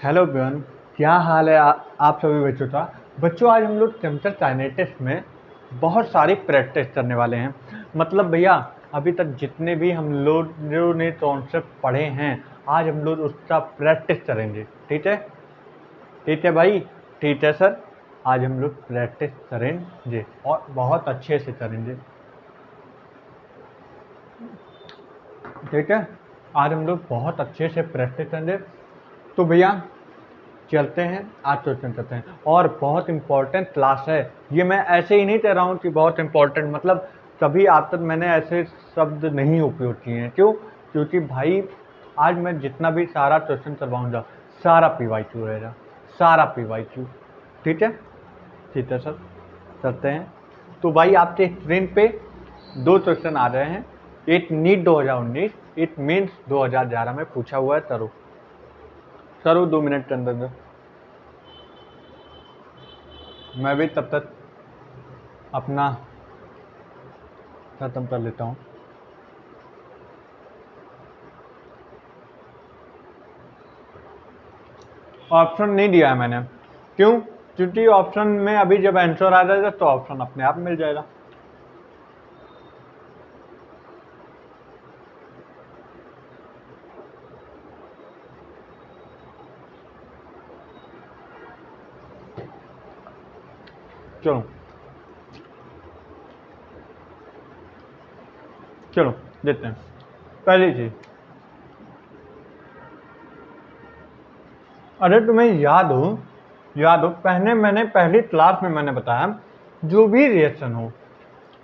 Hello everyone, क्या हाल है आप सभी बच्चों का। बच्चों, आज हम लोग टेम्परेचर काइनेटिक्स में बहुत सारी प्रैक्टिस करने वाले हैं। मतलब भैया, अभी तक जितने भी हम लोगों ने कॉन्सेप्ट पढ़े हैं, आज हम लोग उसका प्रैक्टिस करेंगे। ठीक है? ठीक है भाई। ठीक है सर, आज हम लोग प्रैक्टिस करेंगे और बहुत अच्छे से करेंगे। ठीक है, आज हम लोग बहुत अच्छे से प्रैक्टिस करेंगे। तो भैया चलते हैं, आज क्वेश्चन करते हैं। और बहुत इंपॉर्टेंट क्लास है ये। मैं ऐसे ही नहीं कह रहा हूँ कि बहुत इंपॉर्टेंट, मतलब कभी आज तक मैंने ऐसे शब्द नहीं उपयोग किए हैं। क्यों? क्योंकि भाई आज मैं जितना भी सारा क्वेश्चन करवाऊंगा, सारा PYQ रहेगा, सारा PYQ। ठीक है? ठीक है सर, करते हैं। तो भाई आपके स्क्रीन पे दो क्वेश्चन आ रहे हैं। एक नीट 2019, एक मेंस 2011 में पूछा हुआ है। करो 2 मिनट के अंदर। मैं भी तब तक अपना खत्म कर लेता हूँ। ऑप्शन नहीं दिया है मैंने। क्यों? क्योंकि ऑप्शन में अभी जब आंसर आ जाएगा तो ऑप्शन अपने आप मिल जाएगा। चलो चलो देखते हैं। पहली चीज, अरे तुम्हें याद हो पहली क्लास में मैंने बताया, जो भी रिएक्शन हो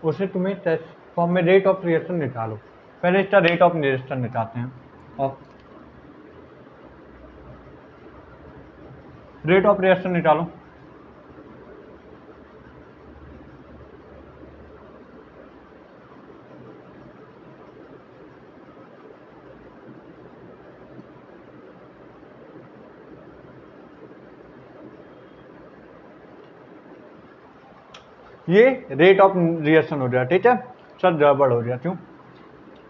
उसे तुम्हें टेस्ट फॉर्म में रेट ऑफ रिएक्शन निकालो। पहले इसका रेट ऑफ रिएक्शन निकालते हैं। और रेट ऑफ रिएक्शन निकालो। ये रेट ऑफ रिएक्शन हो गया। ठीक है सर, गड़बड़ हो गया। क्यों?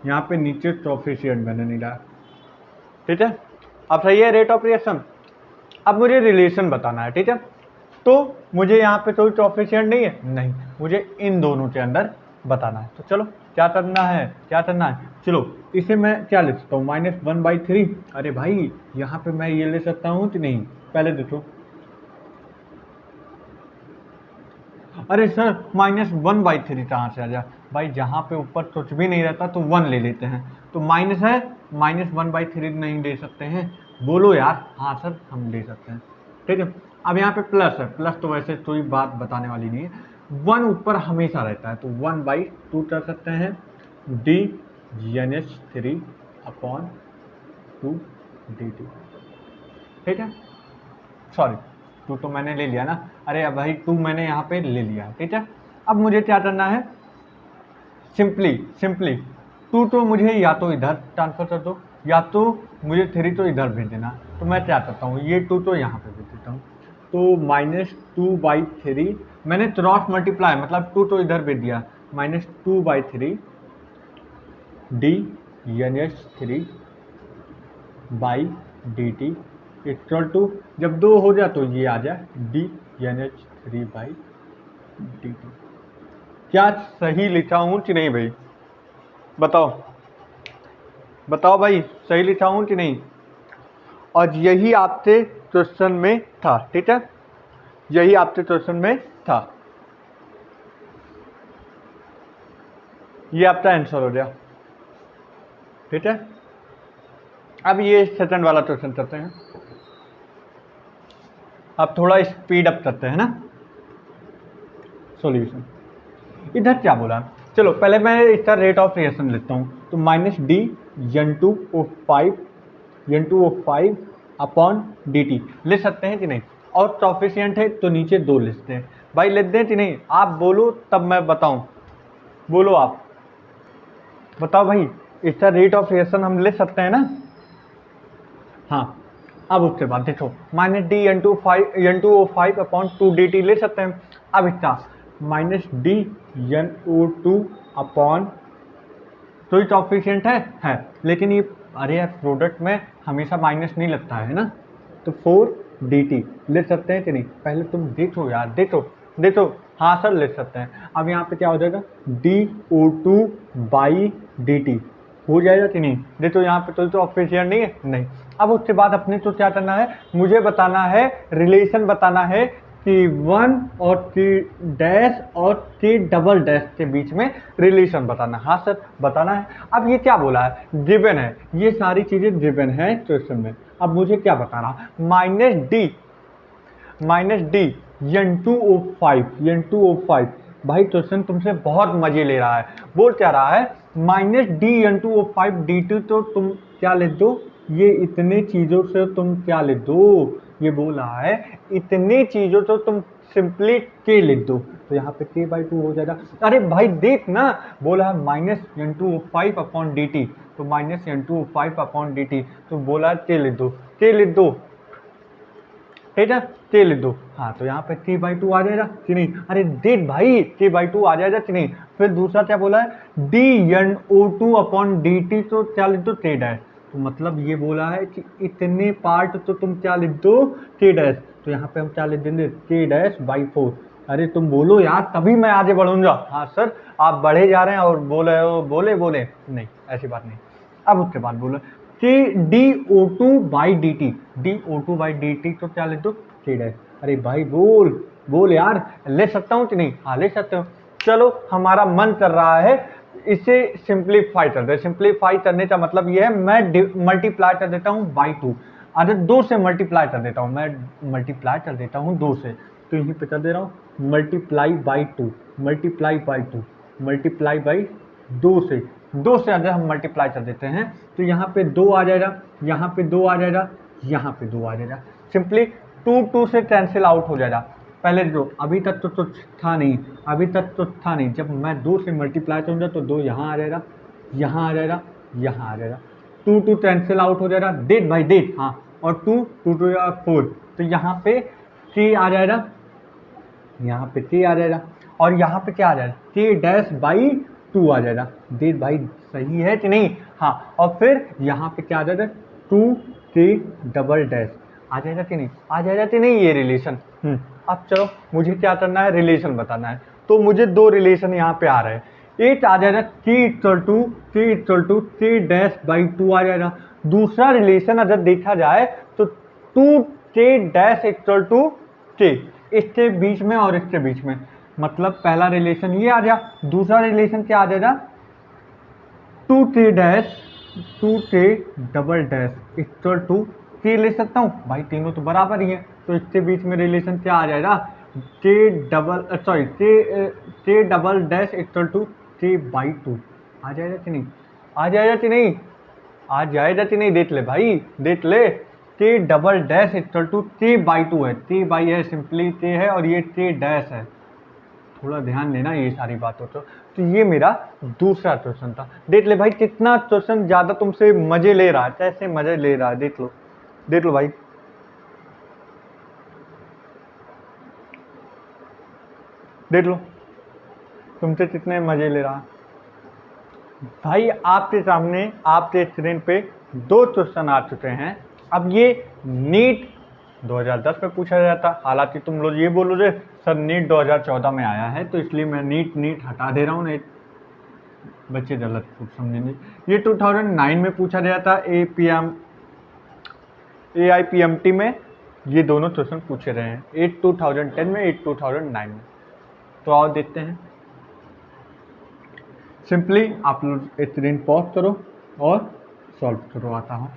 यहाँ पे नीचे कोएफिशिएंट मैंने नहीं डाला। ठीक है, अब सही है रेट ऑफ रिएक्शन। अब मुझे रिलेशन बताना है। ठीक है, तो मुझे यहाँ पे कोई कोएफिशिएंट नहीं है, नहीं, मुझे इन दोनों के अंदर बताना है। तो चलो क्या करना है, चलो इसे मैं क्या लिख सकता हूँ, -1/3। अरे भाई, यहाँ पे मैं ये ले सकता हूँ कि नहीं, पहले देखो। अरे सर, -1/3 कहाँ से आ जाए भाई? जहाँ पे ऊपर कुछ भी नहीं रहता तो 1 ले लेते हैं। तो माइनस है, -1/3 नहीं ले सकते हैं? बोलो यार। हाँ सर, हम ले सकते हैं। ठीक है, अब यहाँ पे प्लस है। प्लस तो वैसे कोई बात बताने वाली नहीं है। 1 ऊपर हमेशा रहता है, तो 1/2 कर सकते हैं। d-3/2 ठीक है, सॉरी, 2 तो मैंने ले लिया ना। अरे अब भाई 2 मैंने यहाँ पे ले लिया। ठीक है, अब मुझे क्या करना है, सिंपली 2 तो मुझे या तो इधर ट्रांसफर कर दो, या तो मुझे 3 तो इधर भेज देना। तो मैं क्या करता हूँ, ये 2 तो यहाँ पे भेज देता हूँ। तो -2/3 मैंने क्रॉस मल्टीप्लाई, मतलब 2 तो इधर भेज दिया। -2/3 dNH3/dt इक्वल टू, जब 2 हो जाए तो ये आ जाए dNH3/dt। क्या सही लिखा हूँ कि नहीं भाई? बताओ भाई, सही लिखा हूँ कि नहीं? और यही आपके क्वेश्चन में था। ठीक है, यही आपके क्वेश्चन में था। ये आपका आंसर हो गया। ठीक है, अब ये सेकंड वाला क्वेश्चन करते हैं। अब थोड़ा स्पीड अप करते हैं ना सॉल्यूशन। इधर क्या बोला, चलो पहले मैं इसका रेट ऑफ रिएक्शन लेता हूँ। तो -d(N2O5)/dt ले सकते हैं कि नहीं? और कोएफिशिएंट है तो नीचे 2 लिखते हैं। भाई लिख दें कि नहीं? आप बोलो तब मैं बताऊं। बोलो आप, बताओ भाई, इसका रेट ऑफ रिएक्शन हम ले सकते हैं ना? हाँ, अब उसके बाद देखो, -d(N2O5)/2dt ले सकते हैं। अब इसका -d(NO2) अपॉन, तो कोएफिशिएंट है, लेकिन ये, अरे यार प्रोडक्ट में हमेशा माइनस नहीं लगता है ना, तो 4 dt लिख सकते हैं कि नहीं? पहले तुम देखो यार, देखो। हाँ सर लिख सकते हैं। अब यहाँ पे क्या हो जाएगा, dO2/dt हो जाएगा कि नहीं? देखो यहाँ पे तो ऑफिशियल नहीं है, नहीं। अब उसके बाद अपने तो क्या करना है, मुझे बताना है, रिलेशन बताना है कि 1 और T' और T" के बीच में रिलेशन बताना। हाँ सर बताना है। अब ये क्या बोला है, गिवन है, ये सारी चीजें गिवन है क्वेश्चन में। अब मुझे क्या बताना, -d N2O5 भाई क्वेश्चन तुमसे बहुत मजे ले रहा है। बोल क्या रहा है, -d N2O5 dt, तो तुम क्या लिख दो, ये इतने चीजों से तुम क्या लिख दो, ये बोल रहा है इतने चीजों से तुम सिंपली k लिख दो, तो यहाँ पे k/2 हो जाएगा। अरे भाई देख ना, बोला है -N2O5/dt, तो -N2O5/dt, तो बोला k लिख दो, ठीक है, k लिख दो। हाँ तो यहाँ पे k/2 आ जाएगा कि नहीं? अरे देख भाई k/2 आ जाएगा कि नहीं? फिर दूसरा क्या बोला है, dNO2/dt, तो क्या लिख दो, k', तो मतलब ये बोला है कि इतने पार्ट तो तुम क्या लिख दो, k', तो यहाँ पे हम क्या लिख देंगे, k'/4। अरे तुम बोलो यार, तभी मैं आगे बढ़ूंगा। हाँ सर आप बढ़े जा रहे हैं और बोले नहीं, ऐसी बात नहीं। अब उसके बाद बोलो कि dO2/dt तो क्या लिख दो, k'। अरे भाई बोल यार, ले सकता हूँ कि नहीं? हाँ ले सकते हो। चलो हमारा मन कर रहा है इसे सिंप्लीफाई कर दे। सिंप्लीफाई करने का मतलब ये है, मैं मल्टीप्लाई कर देता हूँ बाई 2। अरे 2 से मल्टीप्लाई कर देता हूँ, मैं मल्टीप्लाई कर देता हूँ 2 से, तो यहीं पे कर दे रहा हूँ मल्टीप्लाई बाई 2, मल्टीप्लाई बाई 2 से अगर हम मल्टीप्लाई कर देते हैं तो यहाँ पे 2 आ जाएगा, यहाँ पे 2 आ जाएगा, यहाँ पे 2 आ जाएगा। सिंपली 2 से कैंसिल आउट हो जाएगा। पहले 2, अभी तक तो था नहीं, जब मैं 2 से मल्टीप्लाई करूँगा तो 2 यहाँ आ जाएगा, यहाँ आ जाएगा, यहाँ आ जाएगा, 2 कैंसिल आउट हो जाएगा, डेट भाई डेट। हाँ और 2 4, तो यहाँ पे k आ जाएगा, यहाँ पे k आ जाएगा, और यहाँ पे क्या आ जाएगा, k'/2 आ जाएगा। डेट भाई सही है कि नहीं? हाँ और फिर यहाँ पे क्या आ जाएगा, 2k" आ जाएगा कि नहीं? आ जाएगा कि नहीं ये रिलेशन? अब चलो मुझे क्या करना है, रिलेशन बताना है। तो मुझे 2 रिलेशन यहाँ पे आ रहे हैं। एक आ जाएगा k/2 आ जाएगा। दूसरा रिलेशन अगर देखा जाए तो 2k' इसके बीच में और इसके बीच में, मतलब पहला रिलेशन ये आ गया। दूसरा रिलेशन क्या आ जाएगा, 2k" ले सकता हूँ भाई, तीनों तो बराबर ही है, तो इसके बीच में रिलेशन क्या आ जाएगा, k'/2 k/2 आ जाएगा कि नहीं? आ जाएगा कि नहीं? आ जाएगा कि नहीं? देख ले भाई, देख ले, k'/2 है, है सिंपली k है, और ये k' है। थोड़ा ध्यान देना ये सारी बातों तो ये मेरा दूसरा क्वेश्चन था। देख ले भाई कितना क्वेश्चन ज्यादा तुमसे मजे ले रहा है, कैसे मजे ले रहा है, देख लो भाई। देख लो तुमसे कितने मजे ले रहा है भाई। आपके सामने आपके स्क्रीन पे 2 क्वेश्चन आ चुके हैं। अब ये नीट 2010 में पूछा गया था, हालांकि तुम लोग ये बोलोगे सर नीट 2014 में आया है, तो इसलिए मैं नीट हटा दे रहा हूँ, नहीं बच्चे गलत कुछ समझेंगे। ये 2009 में पूछा गया था, AIPMT में ये दोनों क्वेश्चन पूछे रहे हैं, 8 2010 में, 8 2009 में। तो आओ देखते हैं। सिंपली आप लोग स्क्रीन पॉज करो और सॉल्व करवाता हूँ।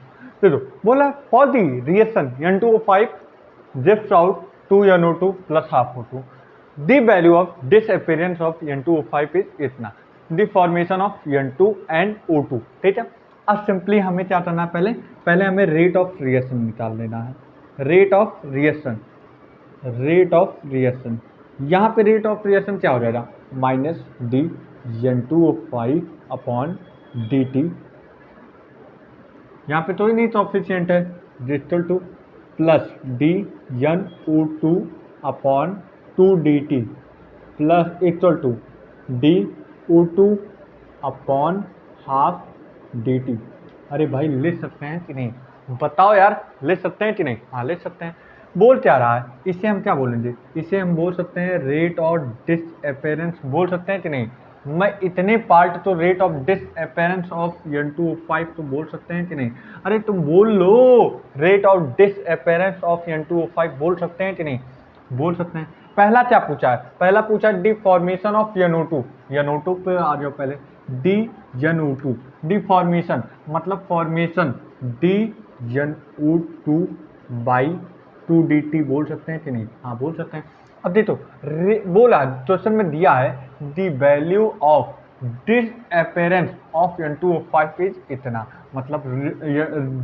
देखो बोला for the reaction N2O5 drifts out 2NO2 plus half O2, the value of disappearance of N2O5 is इतना, the formation of N2 and O2। ठीक है, अब सिंपली हमें क्या करना है, पहले हमें रेट ऑफ रिएक्शन निकाल लेना है। रेट ऑफ रिएक्शन यहाँ पे रेट ऑफ रिएक्शन क्या हो जाएगा, -d N2O5/dt, यहाँ पे तो ही नहीं सॉफिशिएंट है, digital two plus dNO2/2dt plus equal to dO2/12 dt। अरे भाई लिख सकते हैं कि नहीं? बताओ यार, ले सकते हैं कि नहीं? हाँ ले सकते हैं। बोल क्या रहा है, इसे हम क्या बोलेंगे? इसे हम बोल सकते हैं रेट ऑफ डिसअपेरेंस, बोल सकते हैं कि नहीं? मैं इतने पार्ट तो rate of disappearance of N2O5 तो बोल सकते हैं कि नहीं? अरे तुम बोल लो, rate of disappearance of N2O5 बोल सकते हैं कि नहीं? बोल सकते हैं। पहला क्या पूछा है? पहला पूछा D formation of NO2। NO2 पे आ जाओ पहले। डी NO2, डी फॉर्मेशन मतलब formation, D NO2 by 2dt बोल सकते हैं कि नहीं? हाँ बोल सकते हैं। अब देखो बोला क्वेश्चन में दिया है the value of disappearance of N2O5 is इतना, मतलब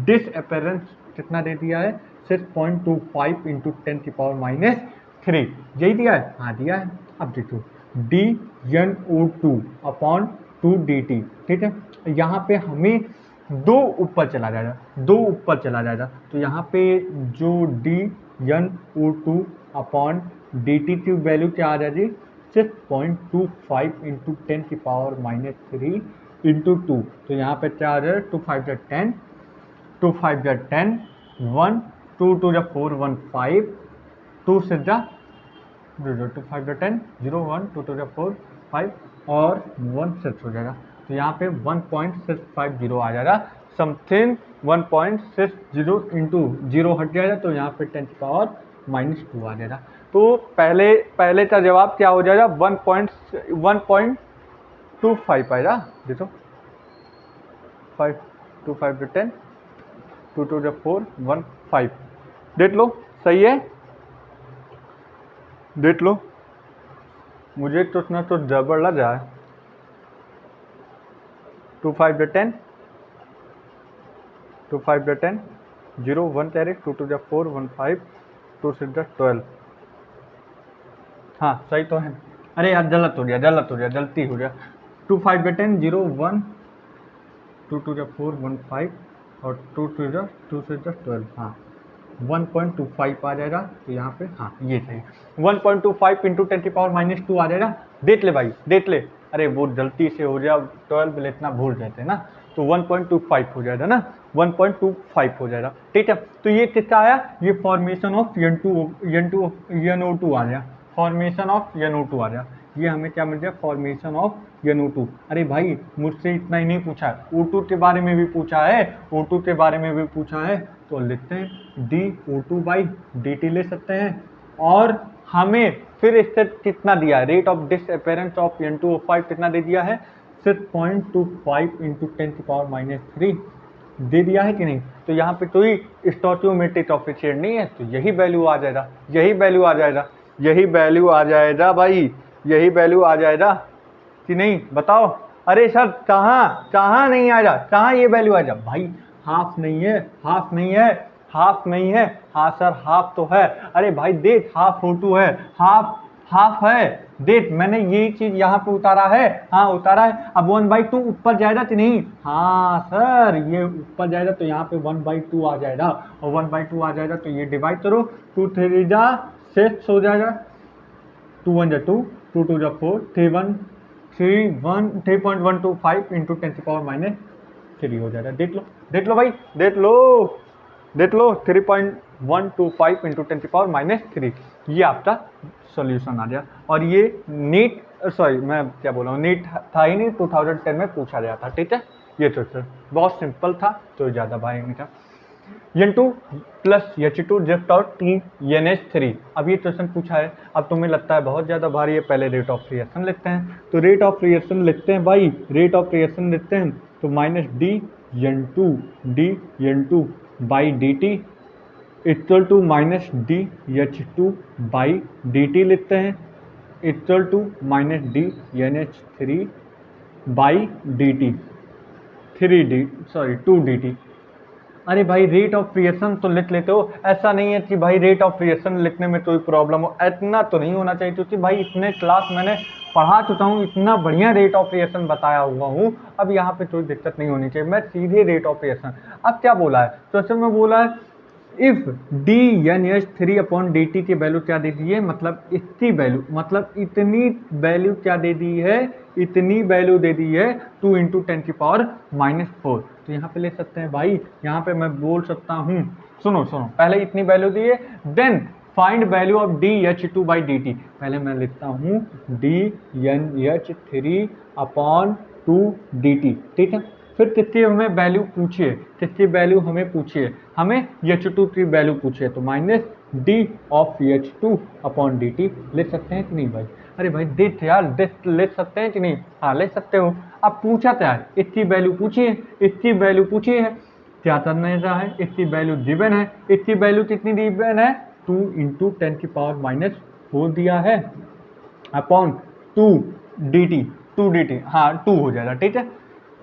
डिसअपेरेंस कितना दे दिया है? 6.25 इंटू 10⁻³ यही दिया है? हाँ दिया है। अब देखो डी NO2 अपॉन 2dt, ठीक है। यहाँ पे हमें दो ऊपर चला जाएगा, दो ऊपर चला जाएगा, तो यहाँ पे जो डी NO2 अपॉन dt की वैल्यू क्या आ जाएगी? 6.25 इंटू 10⁻³ इंटू 2, तो यहाँ पे क्या आ जाएगा? 2 5 10, 2 5 10, 1 2 2 4 1 5, 2 से 2 5 10, 0 1 2 2 4 5 और 1 6 हो जाएगा, तो यहाँ पे 1.650 आ जाएगा। समथिंग 1.60 इंटू 0 हट जाएगा, तो यहाँ पे 10⁻² आ जाएगा। तो पहले का जवाब क्या हो जाएगा? 1.25 आएगा। देखो 5 2 5 10, 2 2 4 1 5, देख लो सही है, देख लो। मुझे तो इतना तो गड़बड़ लग रहा है। 2 5 10, 2 5 10, 0 1 कैरी, 2 2 4 1 5, 2 6 12। हाँ सही तो है। अरे यार गलत हो गया, गलती हो गया। 2 5 10, 0 1, 2 2 4 1 5 और 2 6 12। हाँ 1.25 आ जाएगा, तो यहाँ पे हाँ ये सही 1.25 इंटू 10⁻² आ जाएगा। देख ले भाई देख ले, अरे वो गलती से हो जाए, 12 लिखना भूल जाते हैं ना, तो 1.25 हो जाएगा ना, 1.25 हो जाएगा, ठीक है। तो ये कितना आया? ये फॉर्मेशन ऑफ NO2 आ गया, फॉर्मेशन ऑफ NO2 आ गया। ये हमें क्या मिल गया? Formation of NO2। अरे भाई मुझसे इतना ही नहीं पूछा है, O2 के बारे में भी पूछा है, O2 के बारे में भी पूछा है, तो लिखते हैं DO2 बाई dt ले सकते हैं। और हमें फिर इससे कितना दिया है? Rate of disappearance of N2O5 कितना दे दिया है? 6.25 इंटू 10⁻³ दे दिया है कि नहीं? तो यहाँ पे कोई स्टोइकोमेट्रिक कोएफिशिएंट नहीं है, तो यही वैल्यू आ जाएगा, यही वैल्यू आ जाएगा, यही वैल्यू आ जाएगा भाई, यही वैल्यू आ जाएगा कि नहीं? बताओ। अरे सर कहाँ नहीं आएगा, कहाँ ये वैल्यू आएगा? भाई हाफ नहीं है, हाफ नहीं है, हाफ नहीं है। हाँ सर हाफ तो है। अरे भाई देख हाफ O2 है, हाफ है, देख मैंने यही चीज यहाँ पे उतारा है, हाँ उतारा है। अब 1/2 ऊपर जाएगा कि नहीं? हाँ सर ये ऊपर जाएगा, तो यहाँ पे 1/2 आ जाएगा, और 1/2 आ जाएगा तो ये डिवाइड करो, 2 3 जा 6 हो जाएगा, 2 1 जा 2, 2 2 जा 4, 3.125 इंटू 10⁻³ हो जाएगा। देख लो भाई, देख लो 3.125 इंटू 10⁻³ ये आपका सॉल्यूशन आ गया। और ये नीट सॉरी मैं क्या बोल रहा हूँ, नीट था ही नहीं, 2010 में पूछा गया था, ठीक है। ये तो सर बहुत सिंपल था, तो ज़्यादा भारी नहीं था। N2 plus H2 gives out NH3। अब ये क्वेश्चन पूछा है, अब तुम्हें लगता है बहुत ज़्यादा भारी है, पहले रेट ऑफ रिएक्शन लिखते हैं। तो रेट ऑफ रिएक्शन लिखते हैं भाई, रेट ऑफ रिएक्शन लिखते हैं, तो minus d N2 by dt equal to minus DH2 by dt लिखते हैं, equal to minus NH3 by dt 2dt। अरे भाई रेट ऑफ रिएक्शन तो लिख लेते हो, ऐसा नहीं है कि भाई रेट ऑफ रिएक्शन लिखने में कोई प्रॉब्लम हो, इतना तो नहीं होना चाहिए, क्योंकि भाई इतने क्लास मैंने पढ़ा चुका हूँ, इतना बढ़िया रेट ऑफ रिएक्शन बताया हुआ हूँ, अब यहाँ पे कोई दिक्कत नहीं होनी चाहिए। मैं सीधे रेट ऑफ रिएक्शन, अब क्या बोला है क्वेश्चन में? बोला है if d N H three upon d t की वैल्यू क्या दे दी है, मतलब इतनी वैल्यू, मतलब इतनी वैल्यू क्या दे दी है, इतनी वैल्यू दे दी है 2 इंटू 10⁻⁻⁴। तो यहाँ पे ले सकते हैं भाई, यहाँ पे मैं बोल सकता हूँ, सुनो सुनो, पहले इतनी वैल्यू दी है, then find value of d H two by d t. पहले मैं लिखता हूँ d N H three upon 2 d t, ठीक है। फिर कितनी हमें वैल्यू पूछिए, कितनी वैल्यू हमें पूछिए, हमें एच टू की वैल्यू पूछिए, तो minus D of H two upon d T ले सकते हैं कि नहीं भाई। अरे भाई देख यार, देख ले सकते हैं कि नहीं, हाँ ले सकते हो। अब पूछा क्या है, इतनी वैल्यू पूछिए, इतनी वैल्यू पूछिए है, क्या करने का है, इतनी वैल्यू गिवन है, इतनी वैल्यू कितनी गिवन है, 2 इंटू 10⁻⁻⁴ दिया है upon 2 d t, 2 d t, हाँ 2 हो जाएगा, ठीक है,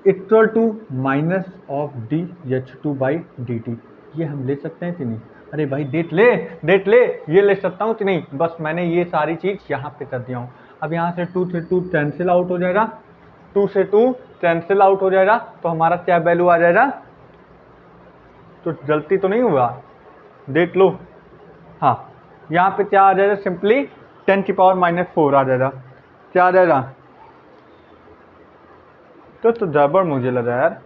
equal to minus of d H two by d t. ये हम ले सकते हैं कि नहीं। अरे भाई देख ले, देख ले, ये ले सकता हूँ कि नहीं, बस मैंने ये सारी चीज़ यहाँ पे कर दिया हूँ। अब यहाँ से 2 से 2 कैंसिल आउट हो जाएगा, 2 से 2 कैंसिल आउट हो जाएगा, तो हमारा क्या वैल्यू आ जाएगा, तो गलती तो नहीं हुआ, देख लो, हाँ यहाँ पे क्या आ जाएगा, सिंपली 10⁻⁻⁴ आ जाएगा, क्या आ जाएगा, तो गड़बड़ मुझे लगा यार,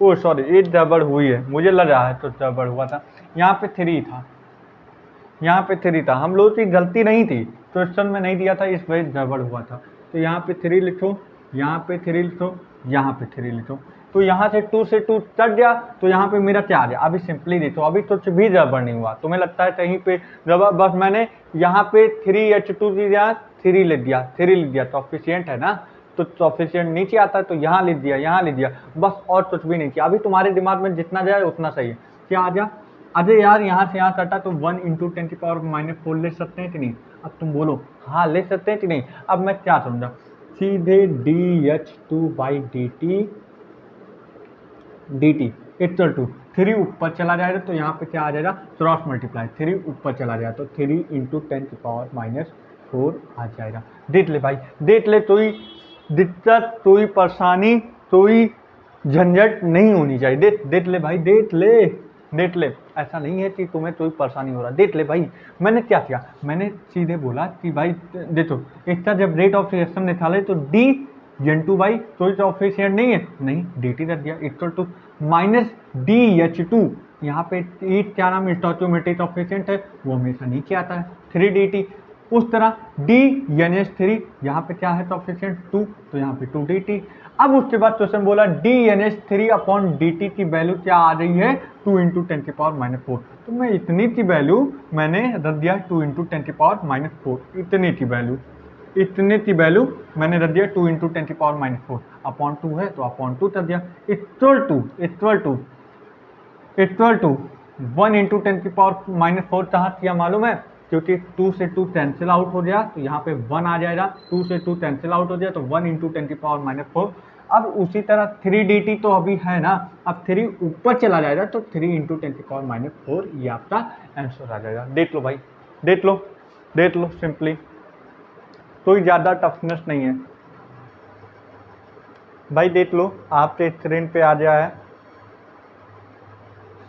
ओ सॉरी, एक गड़बड़ हुई है, मुझे लग रहा है तो गड़बड़ हुआ था, यहाँ पे 3 था, यहाँ पे 3 था, हम लोगों की गलती नहीं थी, क्वेश्चन में नहीं दिया था, इस वजह गड़बड़ हुआ था। तो यहाँ पे 3 लिखो, यहाँ पे 3 लिखो, यहाँ पे 3 लिखो, तो यहाँ से 2 से 2 कट गया, तो यहाँ पे मेरा क्या आ गया, अभी सिंपली देखो, अभी कुछ भी गड़बड़ नहीं हुआ, तुम्हें लगता है कहीं पे गड़बड़, बस मैंने यहाँ पे 3H2 दिया, 3 लिख दिया, 3 लिख दिया, तो ऑफिशिएंट है ना, तो सफिशिएंट नीचे आता है, तो यहाँ लिख दिया, यहाँ लिख दिया, बस, और कुछ भी नहीं किया। अभी तुम्हारे दिमाग में जितना जाए उतना सही है, क्या आ गया, अरे यार यहाँ से यहाँ कटा, तो 1 इंटू 10⁻⁻⁴ ले सकते हैं कि नहीं। अब तुम बोलो हाँ ले सकते हैं कि नहीं। अब मैं क्या समझा, सीधे d H two by d t equal to 3 ऊपर चला जाएगा, तो यहाँ पे क्या आ जाएगा, क्रॉस मल्टीप्लाई, 3 ऊपर चला जाएगा, तो 3 इंटू 10⁻⁻⁴ आ जाएगा। देख ले भाई, देख ले, कोई दिक्कत, कोई परेशानी, कोई झंझट नहीं होनी चाहिए, देख देख ले भाई, देख ले, देख ले, ऐसा नहीं है कि तुम्हें कोई परेशानी हो रहा, देख ले भाई। मैंने क्या किया, मैंने सीधे बोला कि भाई देखो, इसका जब रेट ऑफ रिएक्शन निकाले तो डी एन टू बाई, कोई तो ऑफिशिएंट नहीं है, नहीं डी टी रख दिया, equal to minus d H two, यहाँ पे क्या नाम स्टोइकोमेट्रिक ऑफिशिएंट है, वो हमेशा नीचे आता है, 3 डी टी। उस तरह डी एन एच थ्री, यहाँ पे क्या है तो ऑफिशिएंट 2, तो यहाँ पे 2 डी टी। अब उसके बाद क्वेश्चन बोला d N H three upon d t की वैल्यू क्या आ रही है, 2 इंटू 10⁻⁻⁴। तो मैं इतनी की वैल्यू मैंने रख दिया 2 इंटू 10⁻⁻⁴, इतनी की वैल्यू, इतने की वैल्यू मैंने रख दिया 2 इंटू 10⁻⁻⁴, अपॉन 2 है तो अपॉन 2 कर दिया, इक्वल टू 1 इंटू 10⁻⁻⁴ कहाँ किया मालूम है, क्योंकि 2 से 2 कैंसिल आउट हो गया, तो यहाँ पे 1 आ जाएगा, 2 से 2 कैंसिल आउट हो गया, तो 1 इंटू 10⁻⁻⁴। अब उसी तरह 3 डी टी तो अभी है ना, अब 3 ऊपर चला जाएगा, तो 3 इंटू 10⁻⁻⁴, ये आपका आंसर आ जाएगा। देख लो भाई, देख लो, देख लो, सिंपली, कोई ज़्यादा टफनेस नहीं है भाई, देख लो, आपके स्क्रीन पे आ गया है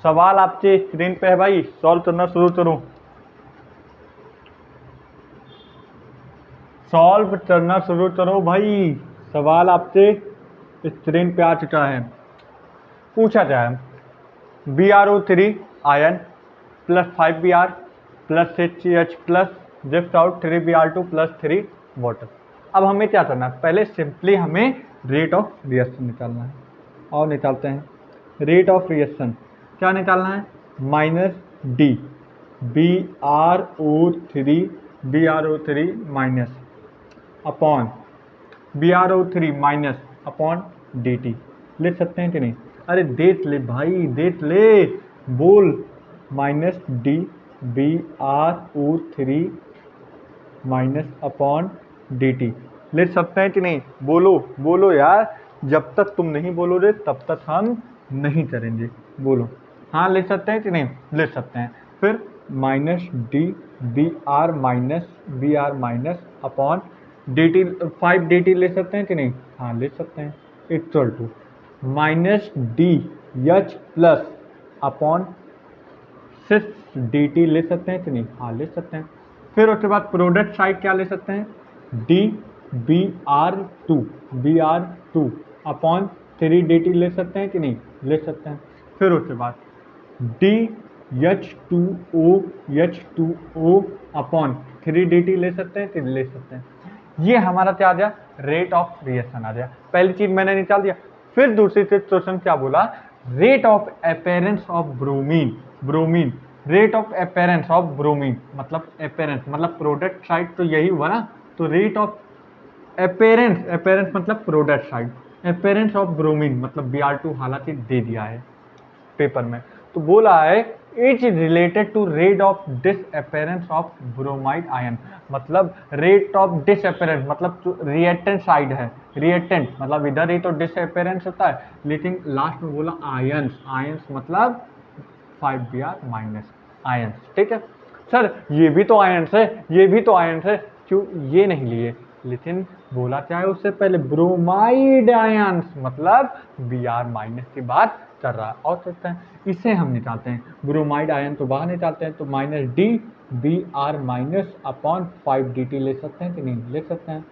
सवाल, आपके स्क्रीन पे है भाई, सॉल्व करना शुरू करो, सॉल्व करना शुरू करो भाई, सवाल आपके स्क्रीन पे आ चुका है। पूछा जाए BrO3 ion plus 5Br plus 6CH plus gift out 3Br2 plus 3 water. अब हमें क्या करना है, पहले सिंपली हमें रेट ऑफ रिएक्शन निकालना है, और निकालते हैं। रेट ऑफ रिएक्शन क्या निकालना है, minus D BrO3 minus upon BrO3 minus upon dt, लिख सकते हैं कि नहीं। अरे देख ले भाई, देख ले, बोल, minus D BrO3 minus upon dt, लिख सकते हैं कि नहीं, बोलो बोलो यार, जब तक तुम नहीं बोलोगे तब तक हम नहीं करेंगे, बोलो, हाँ लिख सकते हैं कि नहीं, लिख सकते हैं। फिर minus D BR minus upon dt, 5 dt ले सकते हैं कि नहीं, हाँ ले सकते हैं, equal to minus d H plus upon 6 dt ले सकते हैं कि नहीं? हाँ ले सकते हैं। फिर उसके बाद प्रोडक्ट साइड क्या ले सकते हैं? D B R two upon 3 dt ले सकते हैं कि नहीं? ले सकते हैं। फिर उसके बाद d H two O upon 3 dt ले सकते हैं कि ले सकते हैं। ये हमारा क्या आ गया? रेट ऑफ रिएक्शन आ गया। पहली चीज मैंने निकाल दिया। फिर दूसरी चीज क्वेश्चन क्या बोला? Rate of appearance of bromine rate of appearance of bromine मतलब अपेरेंस मतलब प्रोडक्ट साइड तो यही हुआ ना, तो रेट ऑफ अपेरेंस मतलब product side, appearance of bromine मतलब Br2 हालांकि दे दिया है पेपर में, तो बोला है is related to rate of disappearance of bromide ion मतलब रेट ऑफ डिसअपेरेंस मतलब जो रिएक्टेंट साइड है, रिएक्टेंट मतलब इधर ही तो डिसअपेरेंस होता है, लेकिन लास्ट में बोला आयंस मतलब 5Br माइनस आयंस। ठीक है सर, ये भी तो आयंस है, ये भी तो आयंस है, क्यों ये नहीं लिए? लेकिन बोला क्या है उससे पहले? ब्रोमाइड आयंस मतलब Br माइनस की बात कर रहा है। और सकते हैं इसे हम निकालते हैं, ब्रोमाइड आयन तो बाहर निकालते हैं, तो minus D Br minus upon 5 dt ले सकते हैं कि नहीं? ले सकते हैं।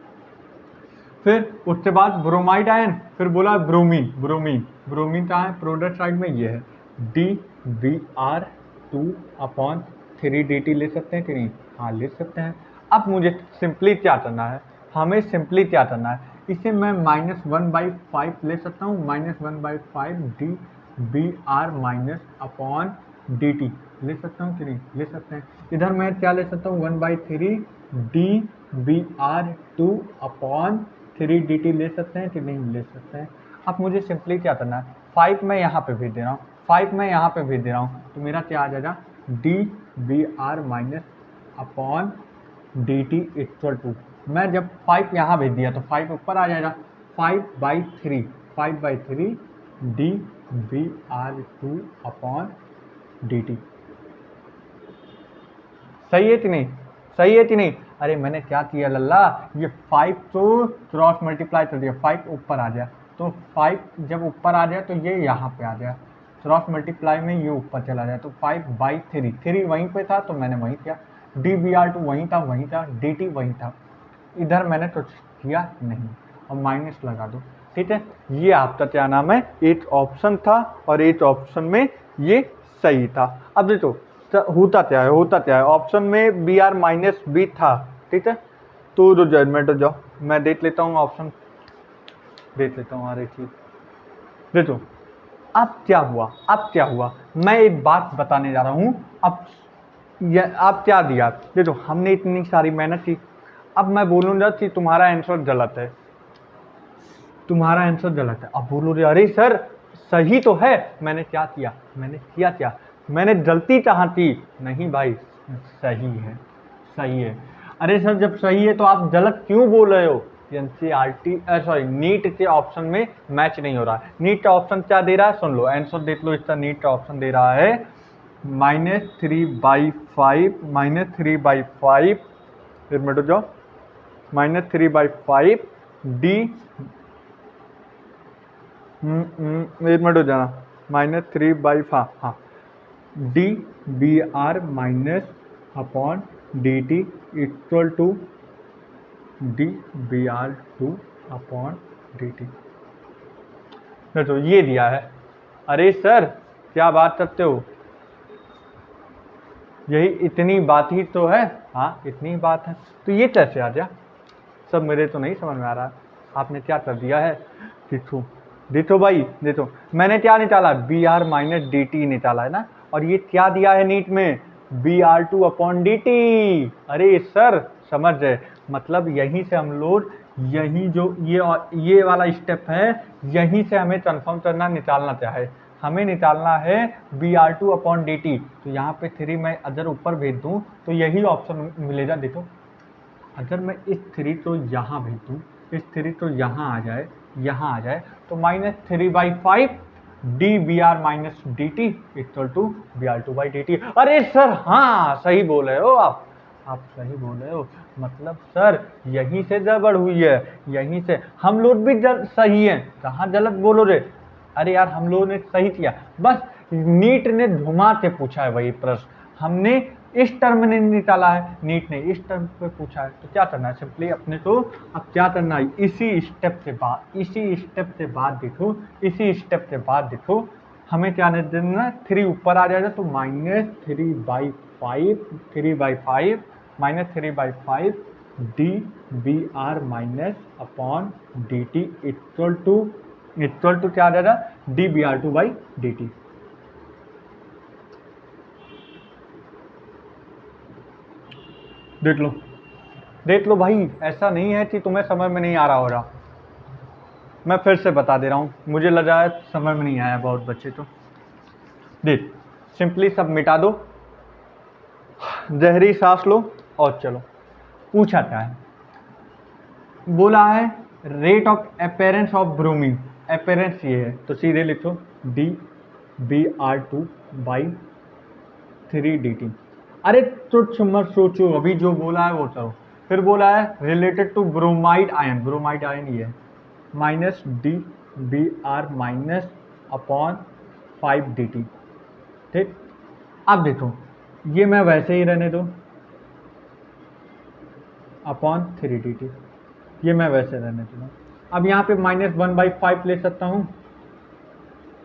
फिर उसके बाद ब्रोमाइड आयन, फिर बोला ब्रोमीन कहाँ है? प्रोडक्ट साइड में ये है, डी Br2 अपॉन 3 dt ले सकते हैं कि नहीं? हाँ ले सकते हैं। अब मुझे सिंपली क्या करना है? हमें सिंपली क्या करना है? इसे मैं -1/5 ले सकता हूँ, -1/5 D Br minus upon dt ले सकता हूँ कि नहीं? ले सकते हैं। इधर मैं क्या ले सकता हूँ? 1/3 डी Br2 अपॉन 3 dt ले सकते हैं कि नहीं? ले सकते हैं। अब मुझे सिंपली क्या करना है? 5 मैं यहाँ पे भेज दे रहा हूँ, 5 मैं यहाँ पे भेज दे रहा हूँ, तो मेरा क्या आ जाएगा? D Br minus upon dt equal to, मैं जब 5 यहाँ भेज दिया तो 5 ऊपर आ जाएगा, 5/3 डी Br2 अपॉन dt। सही है कि नहीं? सही है कि नहीं? अरे मैंने क्या किया लल्ला, ये 5 तो क्रॉस मल्टीप्लाई कर दिया, 5 ऊपर आ गया, तो 5 जब ऊपर आ जाए तो ये यहाँ पे आ गया, क्रॉस मल्टीप्लाई में ये ऊपर चला जाए, तो 5/3 3 वहीं पे था तो मैंने वहीं किया, Dbr2 वहीं था, dt वहीं था, इधर मैंने कुछ किया नहीं, और माइनस लगा दो। ठीक है, ये आपका क्या नाम है? एक ऑप्शन था और एक ऑप्शन में ये सही था। अब देखो होता क्या है, ऑप्शन में Br माइनस बी था। ठीक है, तो रुक जाओ मैं देख लेता हूँ, ऑप्शन देख लेता हूँ। अरे ठीक, देखो अब क्या हुआ, मैं एक बात बताने जा रहा हूँ। अब क्या दिया? देखो हमने इतनी सारी मेहनत की, अब मैं बोलूँगा कि तुम्हारा आंसर गलत है, अब बोलोगे अरे सर सही तो है, मैंने क्या किया? मैंने गलती कहाँ की? नहीं भाई, सही है। अरे सर जब सही है तो आप गलत क्यों बोल रहे हो? नीट के ऑप्शन में मैच नहीं हो रहा है। नीट का ऑप्शन क्या दे रहा है? सुन लो, आंसर देख लो इसका। नीट का ऑप्शन दे रहा है -3/5 एक मिनट जाओ, -3/5 डी एक मिनट हो जाना, -3/5 हाँ d Br minus upon dt equal to d Br2 upon dt। तो ये दिया है। अरे सर क्या बात करते हो, यही इतनी बात ही तो है। हाँ इतनी बात है, तो ये कैसे आ गया? सब मेरे तो नहीं समझ में आ रहा, आपने क्या कर दिया है? देखो भाई, देखो मैंने क्या निकाला? Br माइनस dt निकाला है ना, और ये क्या दिया है नीट में? Br2 upon dt। अरे सर समझ गए, मतलब यहीं से हम लोग, यही जो ये वाला स्टेप है, यहीं से हमें कंफर्म करना, निकालना क्या है? हमें निकालना है Br2 अपॉन dt। तो यहाँ पे 3 मैं अगर ऊपर भेज दूँ तो यही ऑप्शन मिलेगा। देखो अगर मैं इस 3 को यहाँ भेज दूँ, इस 3 को यहाँ आ जाए, तो -3/5 d Br minus dt equal to Br2/dt। अरे सर हाँ सही बोल रहे हो आप सही बोल रहे हो, मतलब सर यहीं से गड़बड़ हुई है, यहीं से हम लोग भी सही हैं, कहाँ गलत बोलो रे? अरे यार हम लोगों ने सही किया, बस नीट ने घुमा के पूछा है वही प्रश्न, हमने इस टर्म में नहीं निकाला है, नीट ने इस टर्म पे पूछा है। तो क्या करना है सिंपली अपने को, अब क्या करना है इसी स्टेप से बाद देखो हमें क्या नहीं देना, 3 ऊपर आ जाएगा तो -3/5 d B R minus upon d t equal to क्या आ जाएगा, d B R two by d t. देख लो भाई, ऐसा नहीं है कि तुम्हें समझ में नहीं आ रहा होगा, मैं फिर से बता दे रहा हूँ, मुझे लगा है समझ में नहीं आया बहुत बच्चे तो। देख सिंपली सब मिटा दो, जहरी सांस लो और चलो। पूछा क्या है, बोला है rate of appearance of bromine, appearance ये है तो सीधे लिखो d B R two by 3 dt। अरे तुच्छ मत सोचो, अभी जो बोला है वो करो। फिर बोला है रिलेटेड टू ब्रोमाइड आयन ये है minus d B R minus upon 5 dt। ठीक, अब देखो ये मैं वैसे ही रहने दो अपॉन 3 dt, ये मैं वैसे रहने दूँगा। अब यहाँ पे -1/5 ले सकता हूँ,